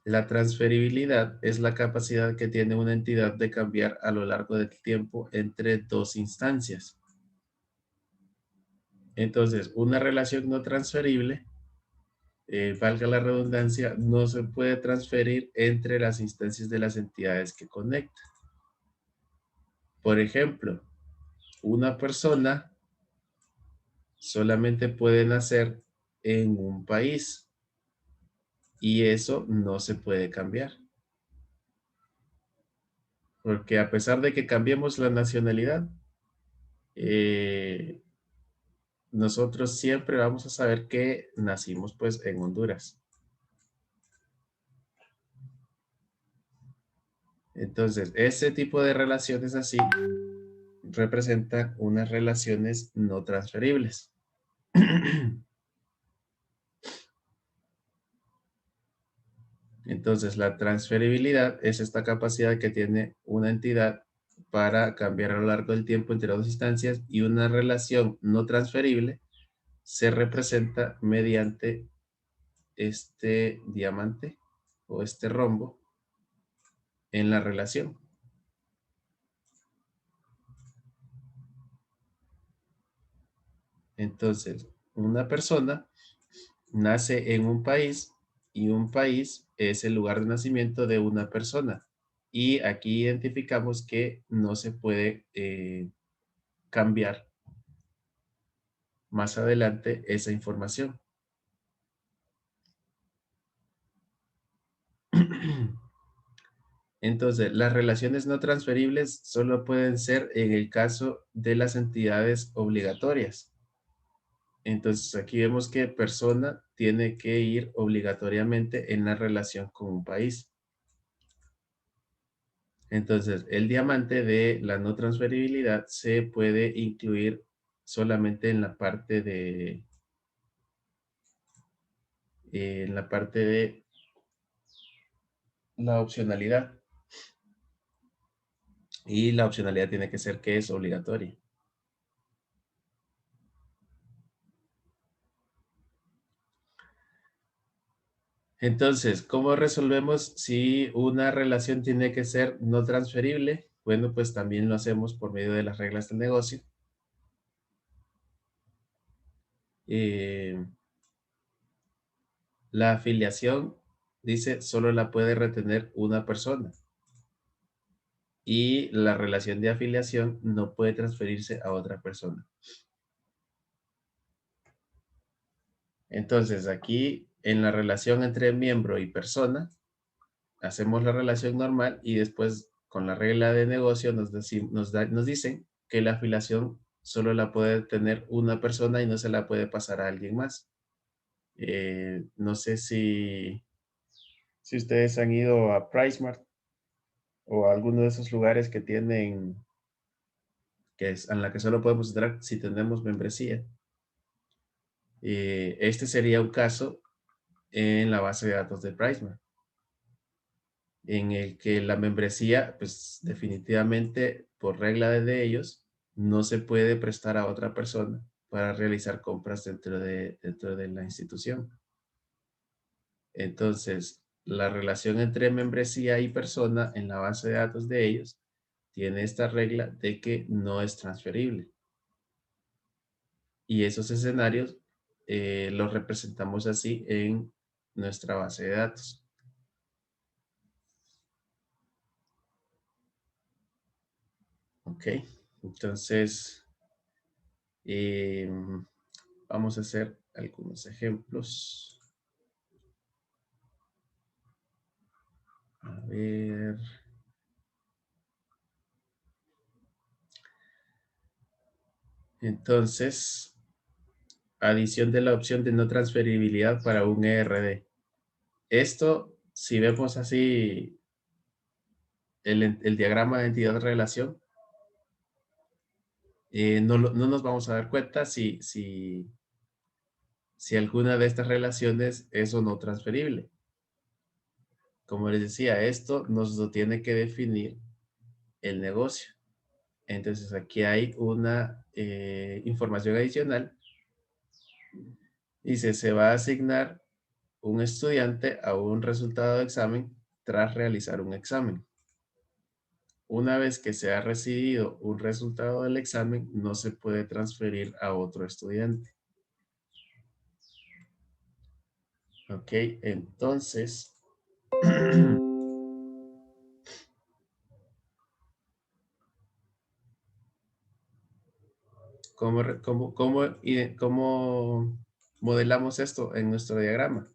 La transferibilidad es la capacidad que tiene una entidad de cambiar a lo largo del tiempo entre dos instancias. Entonces, una relación no transferible, valga la redundancia, no se puede transferir entre las instancias de las entidades que conecta. Por ejemplo, una persona solamente puede nacer en un país y eso no se puede cambiar. Porque a pesar de que cambiemos la nacionalidad, nosotros siempre vamos a saber que nacimos pues en Honduras. Entonces, ese tipo de relaciones así representan unas relaciones no transferibles. Entonces, la transferibilidad es esta capacidad que tiene una entidad para cambiar a lo largo del tiempo entre dos instancias y una relación no transferible se representa mediante este diamante o este rombo en la relación. Entonces, una persona nace en un país y un país es el lugar de nacimiento de una persona. Y aquí identificamos que no se puede cambiar más adelante esa información. Entonces, las relaciones no transferibles solo pueden ser en el caso de las entidades obligatorias. Entonces, aquí vemos que persona tiene que ir obligatoriamente en la relación con un país. Entonces, el diamante de la no transferibilidad se puede incluir solamente en la parte de la opcionalidad. Y la opcionalidad tiene que ser que es obligatoria. Entonces, ¿cómo resolvemos si una relación tiene que ser no transferible? Bueno, pues también lo hacemos por medio de las reglas del negocio. La afiliación, dice, solo la puede retener una persona. Y la relación de afiliación no puede transferirse a otra persona. Entonces, aquí en la relación entre miembro y persona, hacemos la relación normal y después con la regla de negocio nos dicen que la afiliación solo la puede tener una persona y no se la puede pasar a alguien más. No sé si ustedes han ido a PriceMart o a alguno de esos lugares que tienen, en la que solo podemos entrar si tenemos membresía. Este sería un caso en la base de datos de Priceman, en el que la membresía, pues definitivamente por regla de ellos, no se puede prestar a otra persona para realizar compras dentro de la institución. Entonces, la relación entre membresía y persona en la base de datos de ellos tiene esta regla de que no es transferible. Y esos escenarios los representamos así en nuestra base de datos. Ok, entonces vamos a hacer algunos ejemplos. A ver. Entonces, adición de la opción de no transferibilidad para un ERD. Esto, si vemos así el diagrama de entidad-relación, no nos vamos a dar cuenta si alguna de estas relaciones es o no transferible. Como les decía, esto nos lo tiene que definir el negocio. Entonces aquí hay una información adicional. Dice, se va a asignar un estudiante a un resultado de examen tras realizar un examen. Una vez que se ha recibido un resultado del examen, no se puede transferir a otro estudiante. Ok, entonces, ¿cómo modelamos esto en nuestro diagrama?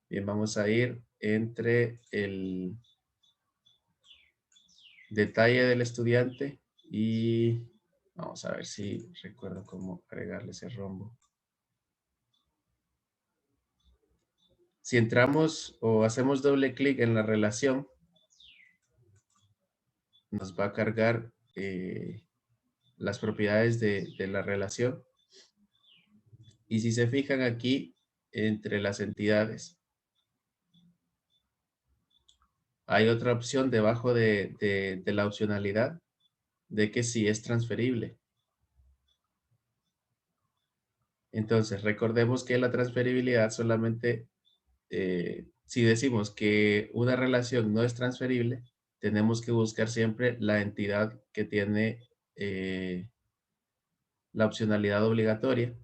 Bien, vamos a ir entre el detalle del estudiante y vamos a ver si recuerdo cómo agregarle ese rombo. Si entramos o hacemos doble clic en la relación, nos va a cargar las propiedades de la relación. Y si se fijan aquí, entre las entidades, hay otra opción debajo de la opcionalidad de que sí es transferible. Entonces, recordemos que la transferibilidad solamente, si decimos que una relación no es transferible, tenemos que buscar siempre la entidad que tiene la opcionalidad obligatoria.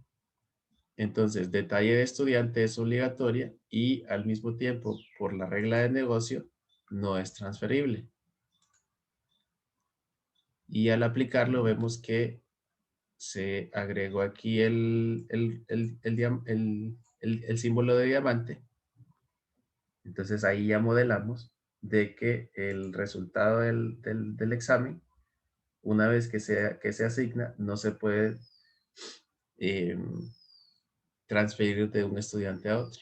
Entonces, detalle de estudiante es obligatoria y al mismo tiempo, por la regla de negocio, no es transferible. Y al aplicarlo vemos que se agregó aquí el símbolo de diamante. Entonces ahí ya modelamos de que el resultado del examen, una vez que se asigna, no se puede transferir de un estudiante a otro.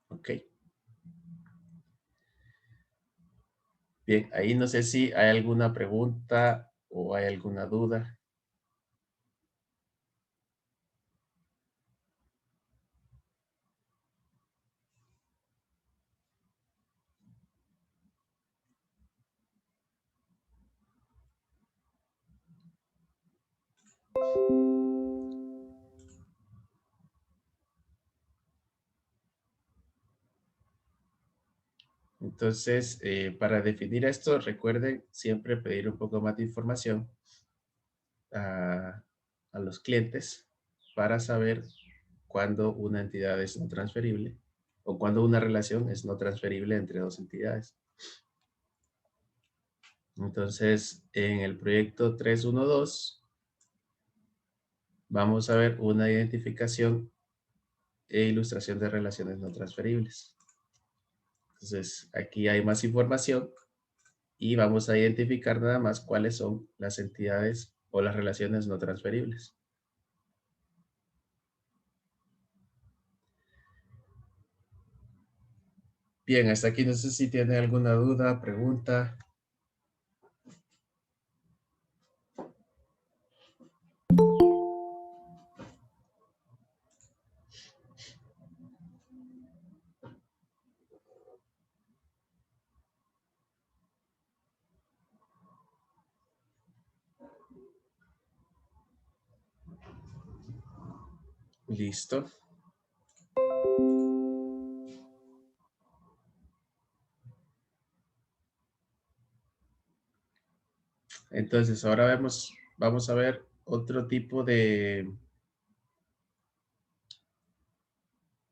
Ok. Bien, ahí no sé si hay alguna pregunta o hay alguna duda. Entonces, para definir esto, recuerden siempre pedir un poco más de información a los clientes para saber cuándo una entidad es no transferible o cuándo una relación es no transferible entre dos entidades. Entonces, en el proyecto 312, vamos a ver una identificación e ilustración de relaciones no transferibles. Entonces, aquí hay más información y vamos a identificar nada más cuáles son las entidades o las relaciones no transferibles. Bien, hasta aquí no sé si tiene alguna duda, pregunta. Listo. Entonces, ahora vamos a ver otro tipo de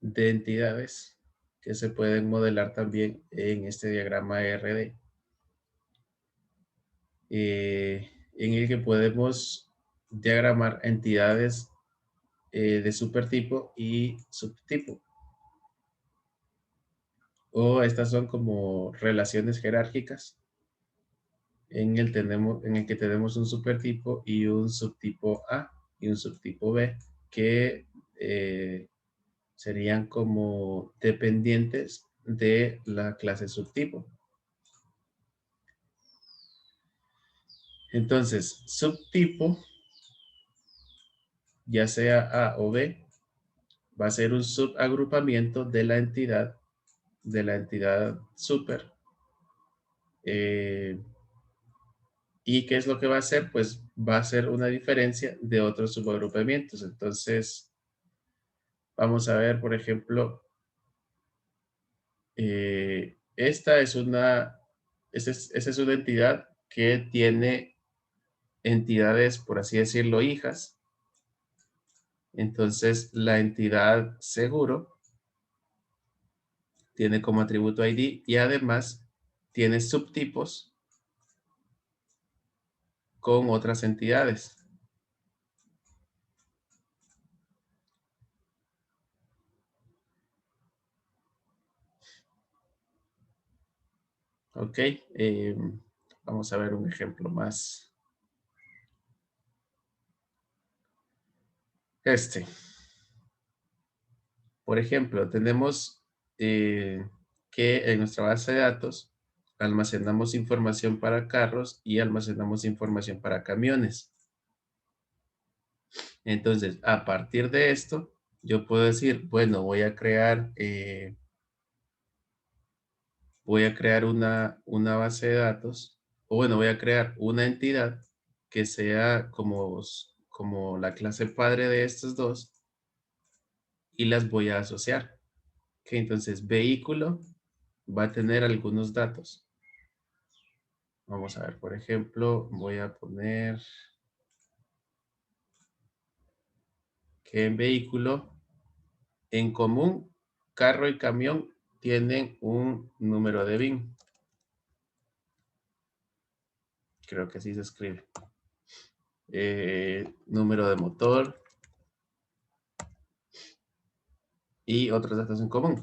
entidades que se pueden modelar también en este diagrama RD, en el que podemos diagramar entidades de supertipo y subtipo. O estas son como relaciones jerárquicas en el que tenemos un supertipo y un subtipo A y un subtipo B que serían como dependientes de la clase subtipo. Entonces, subtipo, ya sea A o B, va a ser un subagrupamiento de la entidad super. ¿Y qué es lo que va a hacer? Pues va a ser una diferencia de otros subagrupamientos. Entonces, vamos a ver, por ejemplo, esta es una entidad que tiene entidades, por así decirlo, hijas. Entonces, la entidad seguro tiene como atributo ID y además tiene subtipos con otras entidades. Ok, vamos a ver un ejemplo más. Por ejemplo, tenemos que en nuestra base de datos almacenamos información para carros y almacenamos información para camiones. Entonces, a partir de esto, yo puedo decir, bueno, voy a crear una base de datos, o bueno, voy a crear una entidad que sea como la clase padre de estos dos y las voy a asociar. Ok, entonces, vehículo va a tener algunos datos. Vamos a ver, por ejemplo, voy a poner que en vehículo, en común, carro y camión tienen un número de VIN. Creo que así se escribe. Número de motor y otros datos en común.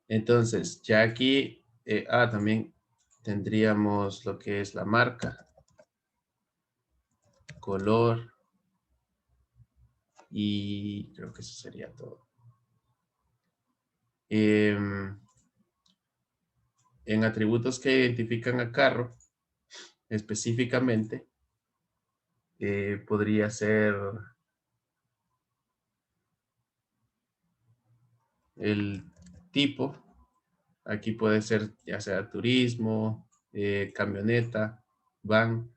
Entonces, ya aquí, también tendríamos lo que es la marca, color, y creo que eso sería todo. En atributos que identifican a carro, específicamente, podría ser el tipo. Aquí puede ser ya sea turismo, camioneta, van.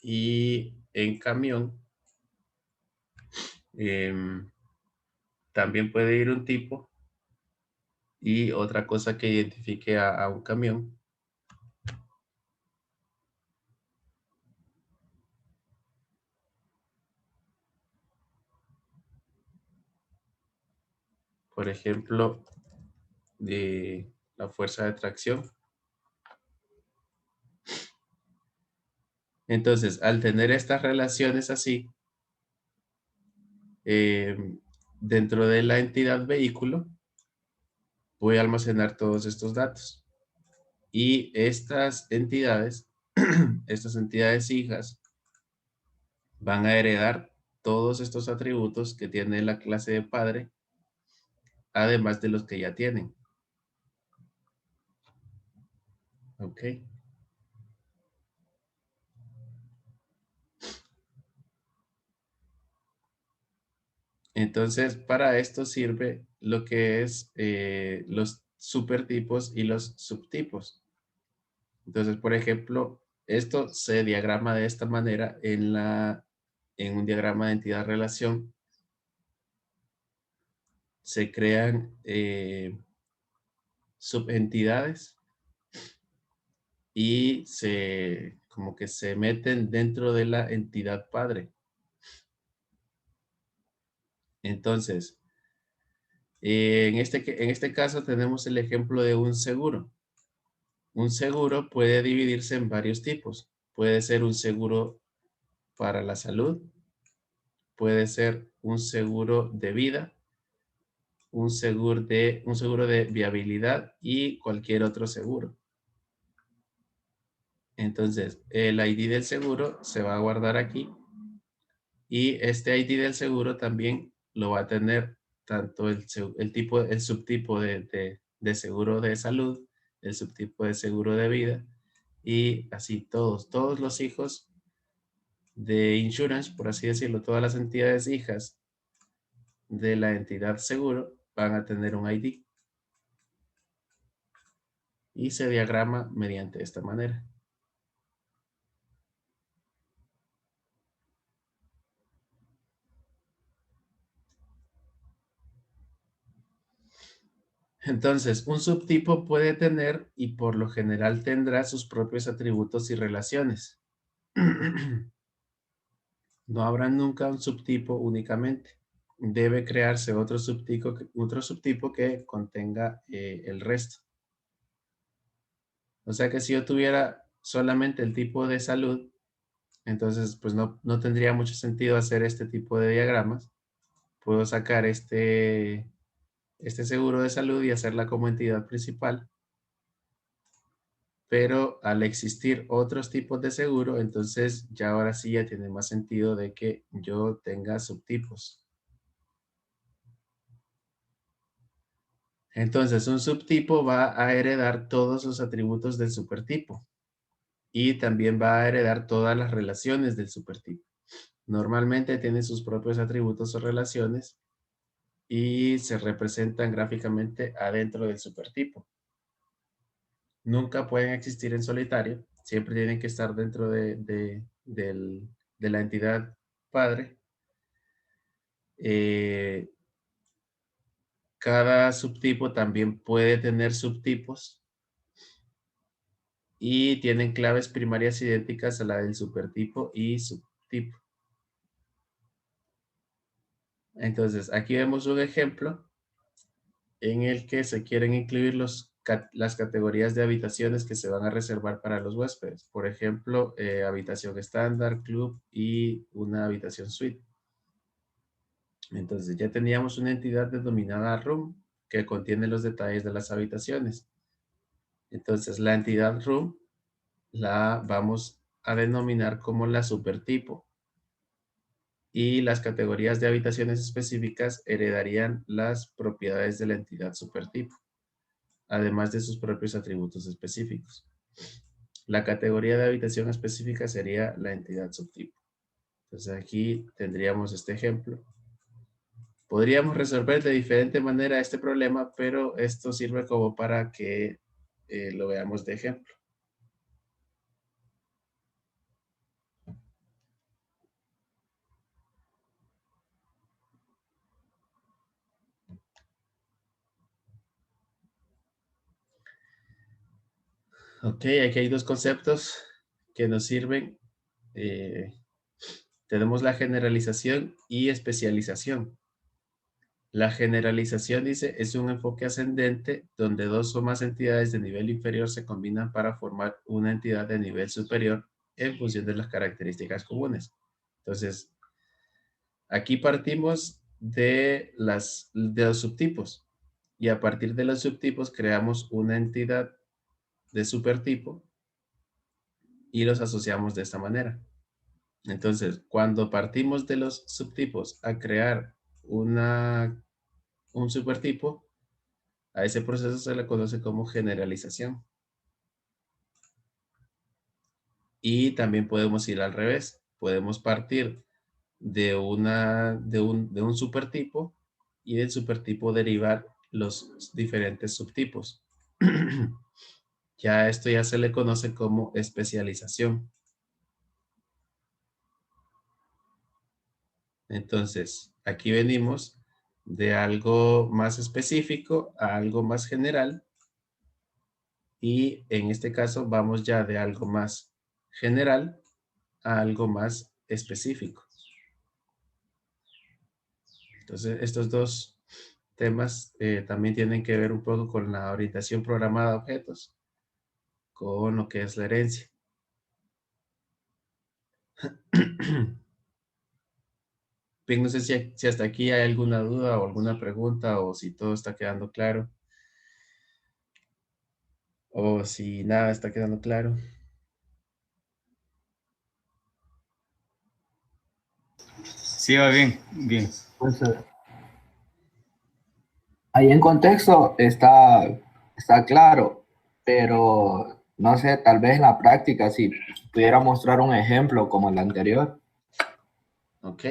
Y en camión también puede ir un tipo y otra cosa que identifique a un camión. Por ejemplo, de la fuerza de tracción. Entonces, al tener estas relaciones así, dentro de la entidad vehículo, voy a almacenar todos estos datos. Y estas entidades, estas entidades hijas, van a heredar todos estos atributos que tiene la clase de padre, además de los que ya tienen. Ok. Entonces, para esto sirve lo que es los supertipos y los subtipos. Entonces, por ejemplo, esto se diagrama de esta manera en la en un diagrama de entidad-relación, se crean subentidades y como que se meten dentro de la entidad padre. Entonces, en este caso tenemos el ejemplo de un seguro. Un seguro puede dividirse en varios tipos. Puede ser un seguro para la salud, puede ser un seguro de vida, un seguro de viabilidad y cualquier otro seguro. Entonces, el ID del seguro se va a guardar aquí y este ID del seguro también lo va a tener tanto el subtipo de seguro de salud, el subtipo de seguro de vida y así todos los hijos de insurance, por así decirlo, todas las entidades hijas de la entidad seguro van a tener un ID y se diagrama mediante esta manera. Entonces, un subtipo puede tener y por lo general tendrá sus propios atributos y relaciones. No habrá nunca un subtipo únicamente. Debe crearse otro subtipo que contenga el resto. O sea que si yo tuviera solamente el tipo de salud, entonces pues no tendría mucho sentido hacer este tipo de diagramas. Puedo sacar este seguro de salud y hacerla como entidad principal. Pero al existir otros tipos de seguro, entonces ya ahora sí ya tiene más sentido de que yo tenga subtipos. Entonces un subtipo va a heredar todos los atributos del supertipo y también va a heredar todas las relaciones del supertipo. Normalmente tiene sus propios atributos o relaciones y se representan gráficamente adentro del supertipo. Nunca pueden existir en solitario, siempre tienen que estar dentro de la entidad padre. Cada subtipo también puede tener subtipos y tienen claves primarias idénticas a la del supertipo y subtipo. Entonces, aquí vemos un ejemplo en el que se quieren incluir las categorías de habitaciones que se van a reservar para los huéspedes. Por ejemplo, habitación estándar, club y una habitación suite. Entonces ya teníamos una entidad denominada room que contiene los detalles de las habitaciones. Entonces la entidad room la vamos a denominar como la supertipo. Y las categorías de habitaciones específicas heredarían las propiedades de la entidad supertipo, además de sus propios atributos específicos. La categoría de habitación específica sería la entidad subtipo. Entonces aquí tendríamos este ejemplo. Podríamos resolver de diferente manera este problema, pero esto sirve como para que lo veamos de ejemplo. Ok, aquí hay dos conceptos que nos sirven. Tenemos la generalización y especialización. La generalización, dice, es un enfoque ascendente donde dos o más entidades de nivel inferior se combinan para formar una entidad de nivel superior en función de las características comunes. Entonces, aquí partimos de los subtipos y a partir de los subtipos creamos una entidad de supertipo y los asociamos de esta manera. Entonces, cuando partimos de los subtipos a crear un supertipo, a ese proceso se le conoce como generalización. Y también podemos ir al revés. Podemos partir de un supertipo y del supertipo derivar los diferentes subtipos. Ya esto ya se le conoce como especialización. Entonces, aquí venimos de algo más específico a algo más general. Y en este caso vamos ya de algo más general a algo más específico. Entonces, estos dos temas también tienen que ver un poco con la orientación programada a objetos, con lo que es la herencia. Bien, no sé si hasta aquí hay alguna duda o alguna pregunta o si todo está quedando claro o si nada está quedando claro. Sí, va bien, bien. Pues, ahí en contexto está claro, pero no sé, tal vez en la práctica, si pudiera mostrar un ejemplo como el anterior. Ok.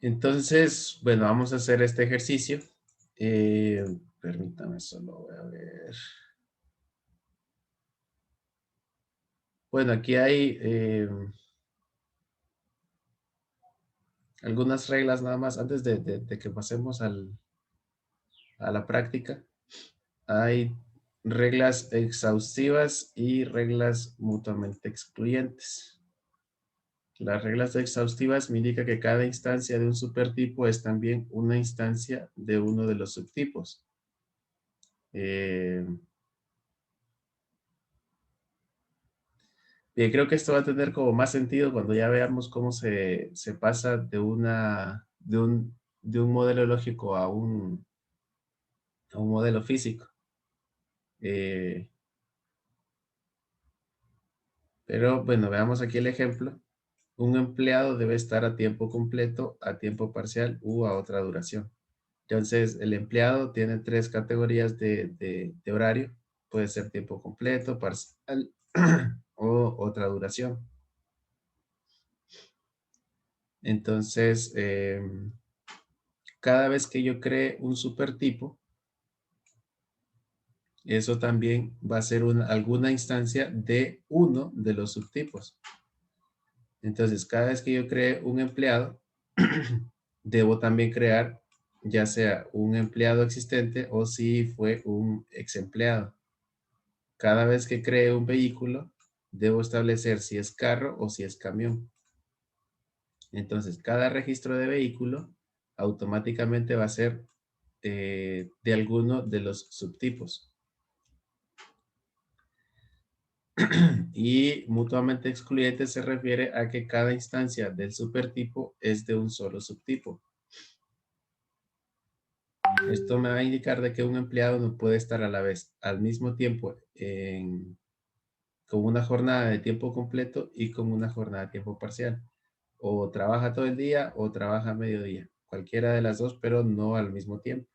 Entonces, bueno, vamos a hacer este ejercicio. Permítame, solo voy a ver. Bueno, aquí hay algunas reglas nada más antes de que pasemos a la práctica. Hay reglas exhaustivas y reglas mutuamente excluyentes. Las reglas exhaustivas me indican que cada instancia de un supertipo es también una instancia de uno de los subtipos. Bien, creo que esto va a tener como más sentido cuando ya veamos cómo se pasa de un modelo lógico a un modelo físico. Pero bueno, veamos aquí el ejemplo. Un empleado debe estar a tiempo completo, a tiempo parcial u a otra duración. Entonces, el empleado tiene tres categorías de horario. Puede ser tiempo completo, parcial o otra duración. Entonces, cada vez que yo cree un supertipo, eso también va a ser alguna instancia de uno de los subtipos. Entonces, cada vez que yo cree un empleado, debo también crear ya sea un empleado existente o si fue un ex empleado. Cada vez que cree un vehículo, debo establecer si es carro o si es camión. Entonces, cada registro de vehículo automáticamente va a ser de alguno de los subtipos. Y mutuamente excluyente se refiere a que cada instancia del supertipo es de un solo subtipo. Esto me va a indicar de que un empleado no puede estar a la vez, al mismo tiempo, con una jornada de tiempo completo y con una jornada de tiempo parcial. O trabaja todo el día o trabaja a mediodía. Cualquiera de las dos, pero no al mismo tiempo.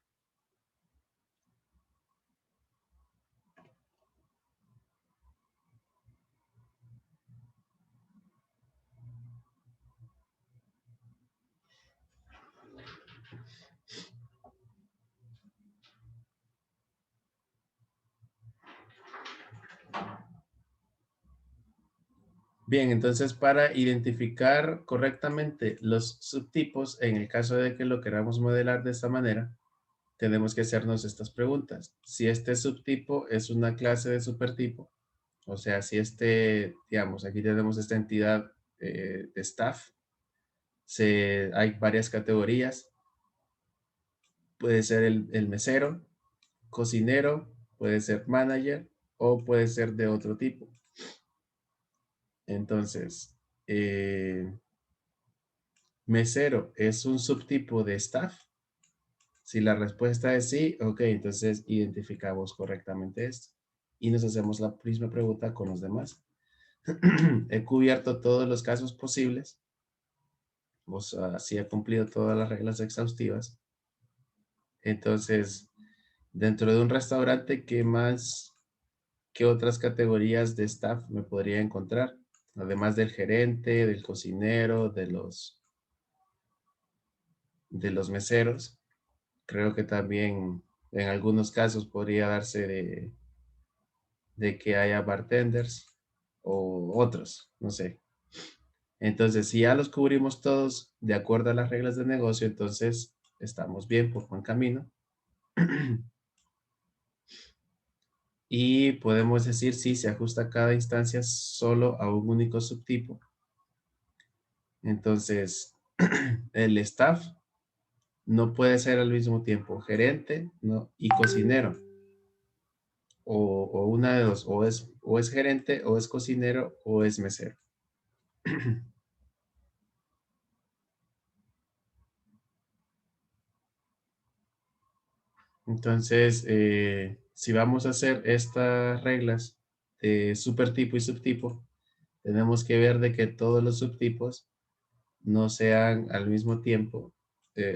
Bien, entonces para identificar correctamente los subtipos, en el caso de que lo queramos modelar de esta manera, tenemos que hacernos estas preguntas. Si este subtipo es una clase de supertipo, o sea, si digamos, aquí tenemos esta entidad de staff, hay varias categorías, puede ser el mesero, cocinero, puede ser manager o puede ser de otro tipo. Entonces, mesero es un subtipo de staff. Si la respuesta es sí, ok, entonces identificamos correctamente esto. Y nos hacemos la misma pregunta con los demás. He cubierto todos los casos posibles. O sea, sí he cumplido todas las reglas exhaustivas. Entonces, dentro de un restaurante, qué otras categorías de staff me podría encontrar? Además del gerente, del cocinero, de los meseros. Creo que también en algunos casos podría darse de que haya bartenders o otros, no sé. Entonces, si ya los cubrimos todos de acuerdo a las reglas de negocio, entonces estamos bien por buen camino. Y podemos decir si se ajusta cada instancia solo a un único subtipo. Entonces, el staff no puede ser al mismo tiempo gerente, ¿no? Y cocinero. O una de dos, o es gerente, o es cocinero, o es mesero. Entonces, si vamos a hacer estas reglas de supertipo y subtipo, tenemos que ver de que todos los subtipos no sean al mismo tiempo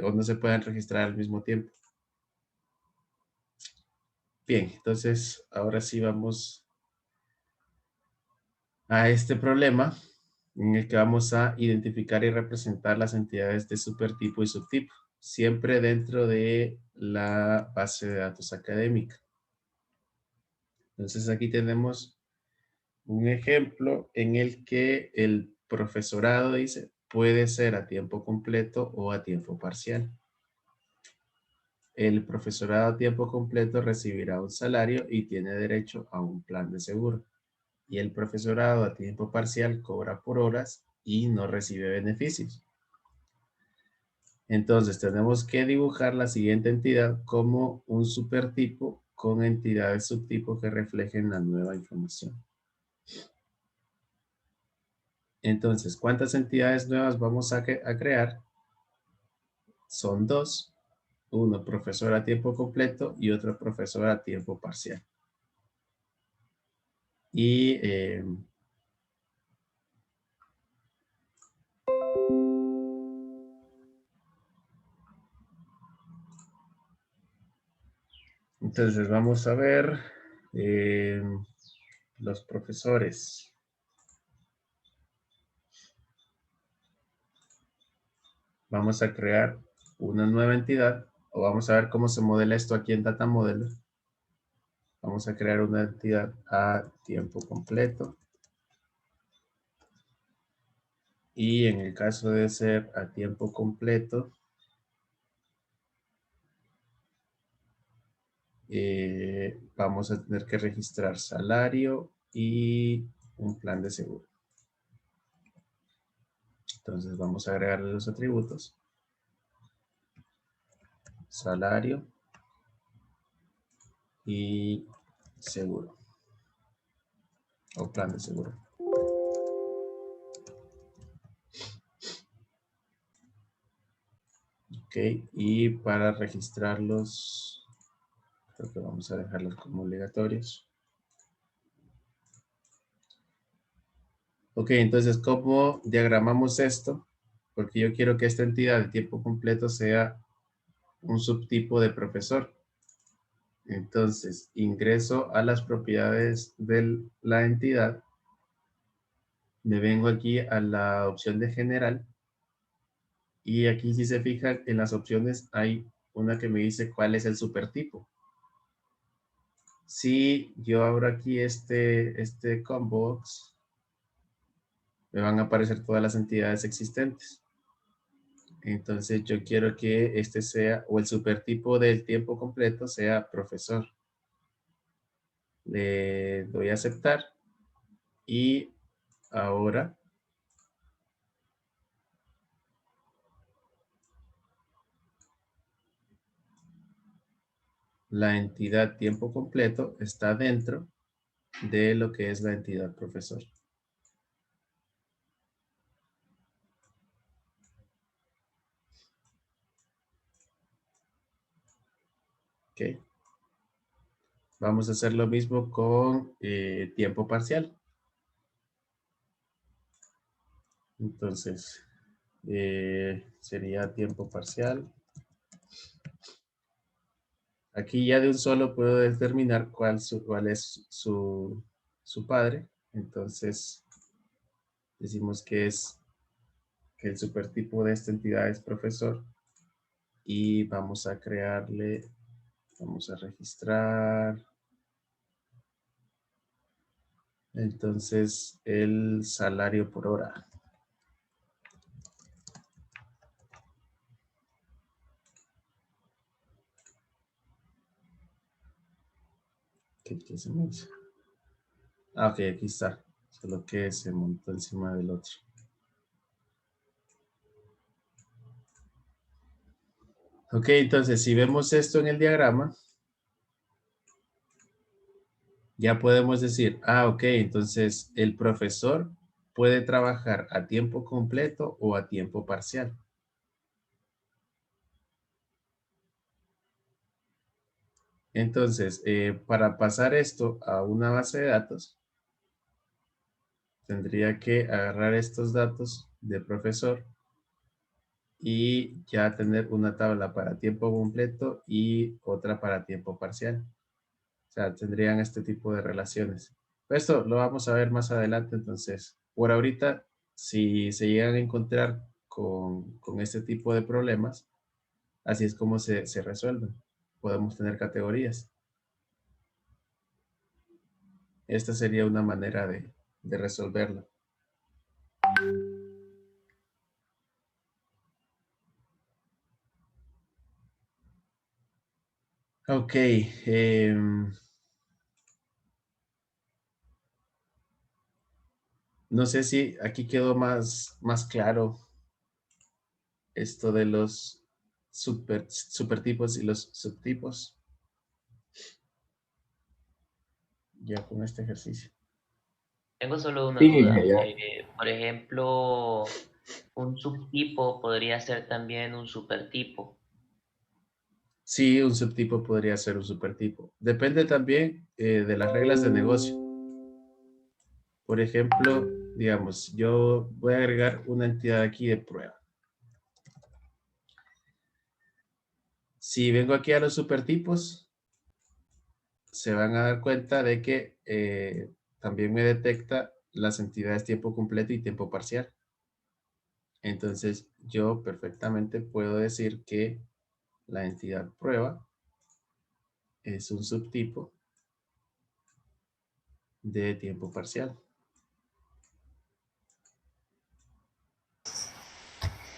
o no se puedan registrar al mismo tiempo. Bien, entonces ahora sí vamos a este problema en el que vamos a identificar y representar las entidades de supertipo y subtipo, siempre dentro de la base de datos académica. Entonces aquí tenemos un ejemplo en el que el profesorado dice puede ser a tiempo completo o a tiempo parcial. El profesorado a tiempo completo recibirá un salario y tiene derecho a un plan de seguro. Y el profesorado a tiempo parcial cobra por horas y no recibe beneficios. Entonces tenemos que dibujar la siguiente entidad como un supertipo con entidades subtipo que reflejen la nueva información. Entonces, ¿cuántas entidades nuevas vamos a crear? Son dos. Uno profesor a tiempo completo y otro profesor a tiempo parcial. Y entonces vamos a ver los profesores. Vamos a crear una nueva entidad o vamos a ver cómo se modela esto aquí en Data Model. Vamos a crear una entidad a tiempo completo. Y en el caso de ser a tiempo completo, vamos a tener que registrar salario y un plan de seguro. Entonces vamos a agregarle los atributos. Salario y seguro. O plan de seguro. Ok, y para registrarlos, creo que vamos a dejarlos como obligatorios. Ok, entonces, ¿cómo diagramamos esto? Porque yo quiero que esta entidad de tiempo completo sea un subtipo de profesor. Entonces, ingreso a las propiedades de la entidad. Me vengo aquí a la opción de general. Y aquí, si se fijan, en las opciones hay una que me dice cuál es el supertipo. Si yo abro aquí este combox, me van a aparecer todas las entidades existentes. Entonces yo quiero que este sea, o el supertipo del tiempo completo sea profesor. Le doy a aceptar. Y ahora la entidad tiempo completo está dentro de lo que es la entidad profesor. Ok. Vamos a hacer lo mismo con tiempo parcial. Entonces, sería tiempo parcial. Aquí ya de un solo puedo determinar cuál es su padre. Entonces, decimos que el supertipo de esta entidad es profesor. Y vamos a crearle, vamos a registrar Entonces, el salario por hora. ¿Qué se me hizo? Ah, ok, aquí está. Solo que se montó encima del otro. Ok, entonces, si vemos esto en el diagrama, ya podemos decir, ah, ok, entonces el profesor puede trabajar a tiempo completo o a tiempo parcial. Entonces, para pasar esto a una base de datos, tendría que agarrar estos datos de profesor y ya tener una tabla para tiempo completo y otra para tiempo parcial. O sea, tendrían este tipo de relaciones. Esto lo vamos a ver más adelante, entonces, por ahorita, si se llegan a encontrar con este tipo de problemas, así es como se resuelven. Podemos tener categorías. Esta sería una manera de resolverlo. Ok. No sé si aquí quedó más claro esto de los supertipos y los subtipos. Ya con este ejercicio. Tengo solo una Sí, duda. ya. Por ejemplo, un subtipo podría ser también un supertipo. Sí, un subtipo podría ser un supertipo. Depende también de las reglas de negocio. Por ejemplo, digamos, yo voy a agregar una entidad aquí de prueba. Si vengo aquí a los supertipos, se van a dar cuenta de que también me detecta las entidades tiempo completo y tiempo parcial. Entonces, yo perfectamente puedo decir que la entidad prueba es un subtipo de tiempo parcial.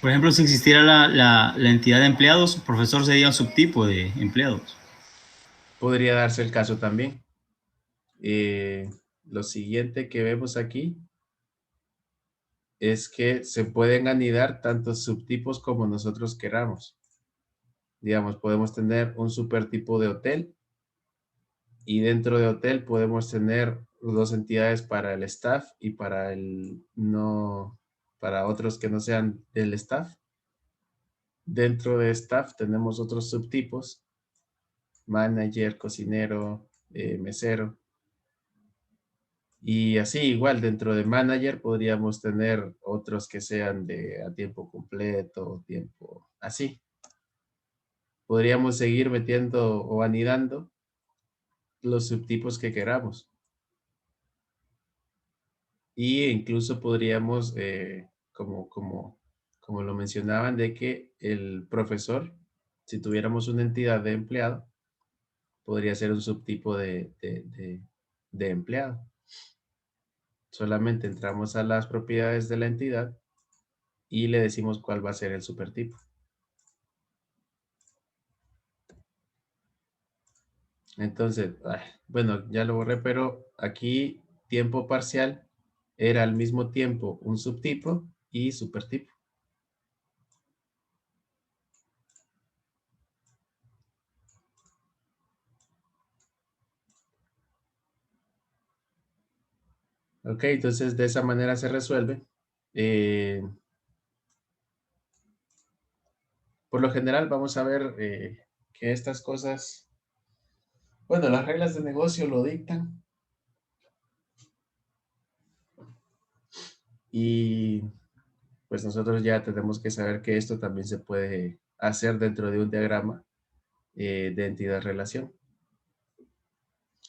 Por ejemplo, si existiera la entidad de empleados, profesor sería un subtipo de empleados. Podría darse el caso también. Lo siguiente que vemos aquí es que se pueden anidar tantos subtipos como nosotros queramos. Digamos, podemos tener un supertipo de hotel y dentro de hotel podemos tener dos entidades para el staff y para el no, para otros que no sean del staff. Dentro de staff tenemos otros subtipos: manager, cocinero, mesero. Y así igual dentro de manager podríamos tener otros que sean de a tiempo completo, tiempo así. Podríamos seguir metiendo o anidando los subtipos que queramos. Y incluso podríamos, como lo mencionaban, de que el profesor, si tuviéramos una entidad de empleado, podría ser un subtipo de empleado. Solamente entramos a las propiedades de la entidad y le decimos cuál va a ser el supertipo. Entonces, bueno, ya lo borré, pero aquí tiempo parcial era al mismo tiempo un subtipo y supertipo. Ok, entonces de esa manera se resuelve. Por lo general vamos a ver que estas cosas, bueno, las reglas de negocio lo dictan y pues nosotros ya tenemos que saber que esto también se puede hacer dentro de un diagrama de entidad-relación.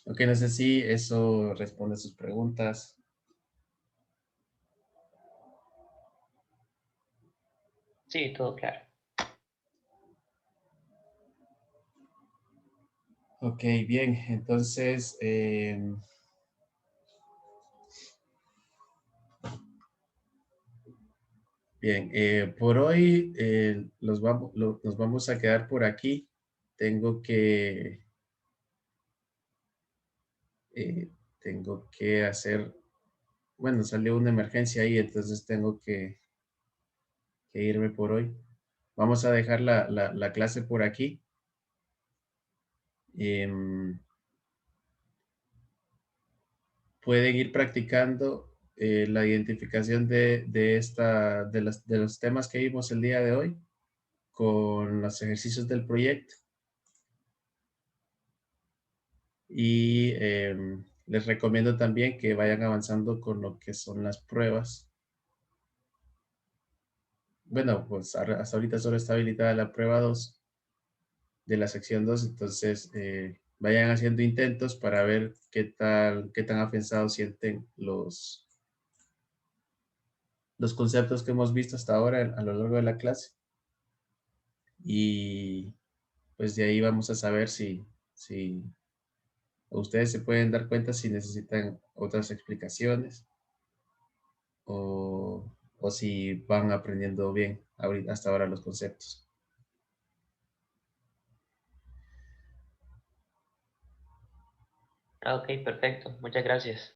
Ok, no sé si eso responde a sus preguntas. Sí, todo claro. Ok, bien, entonces Bien, por hoy nos vamos a quedar por aquí. Eh, tengo que hacer, bueno, salió una emergencia ahí, entonces tengo que irme por hoy. Vamos a dejar la clase por aquí. Em, Pueden ir practicando la identificación de los temas que vimos el día de hoy con los ejercicios del proyecto. Y les recomiendo también que vayan avanzando con lo que son las pruebas. Bueno, pues hasta ahorita solo está habilitada la prueba 2 de la sección 2, entonces vayan haciendo intentos para ver qué tan afianzados sienten los conceptos que hemos visto hasta ahora a lo largo de la clase. Y pues de ahí vamos a saber si ustedes se pueden dar cuenta si necesitan otras explicaciones o si van aprendiendo bien hasta ahora los conceptos. Ah, ok, perfecto. Muchas gracias.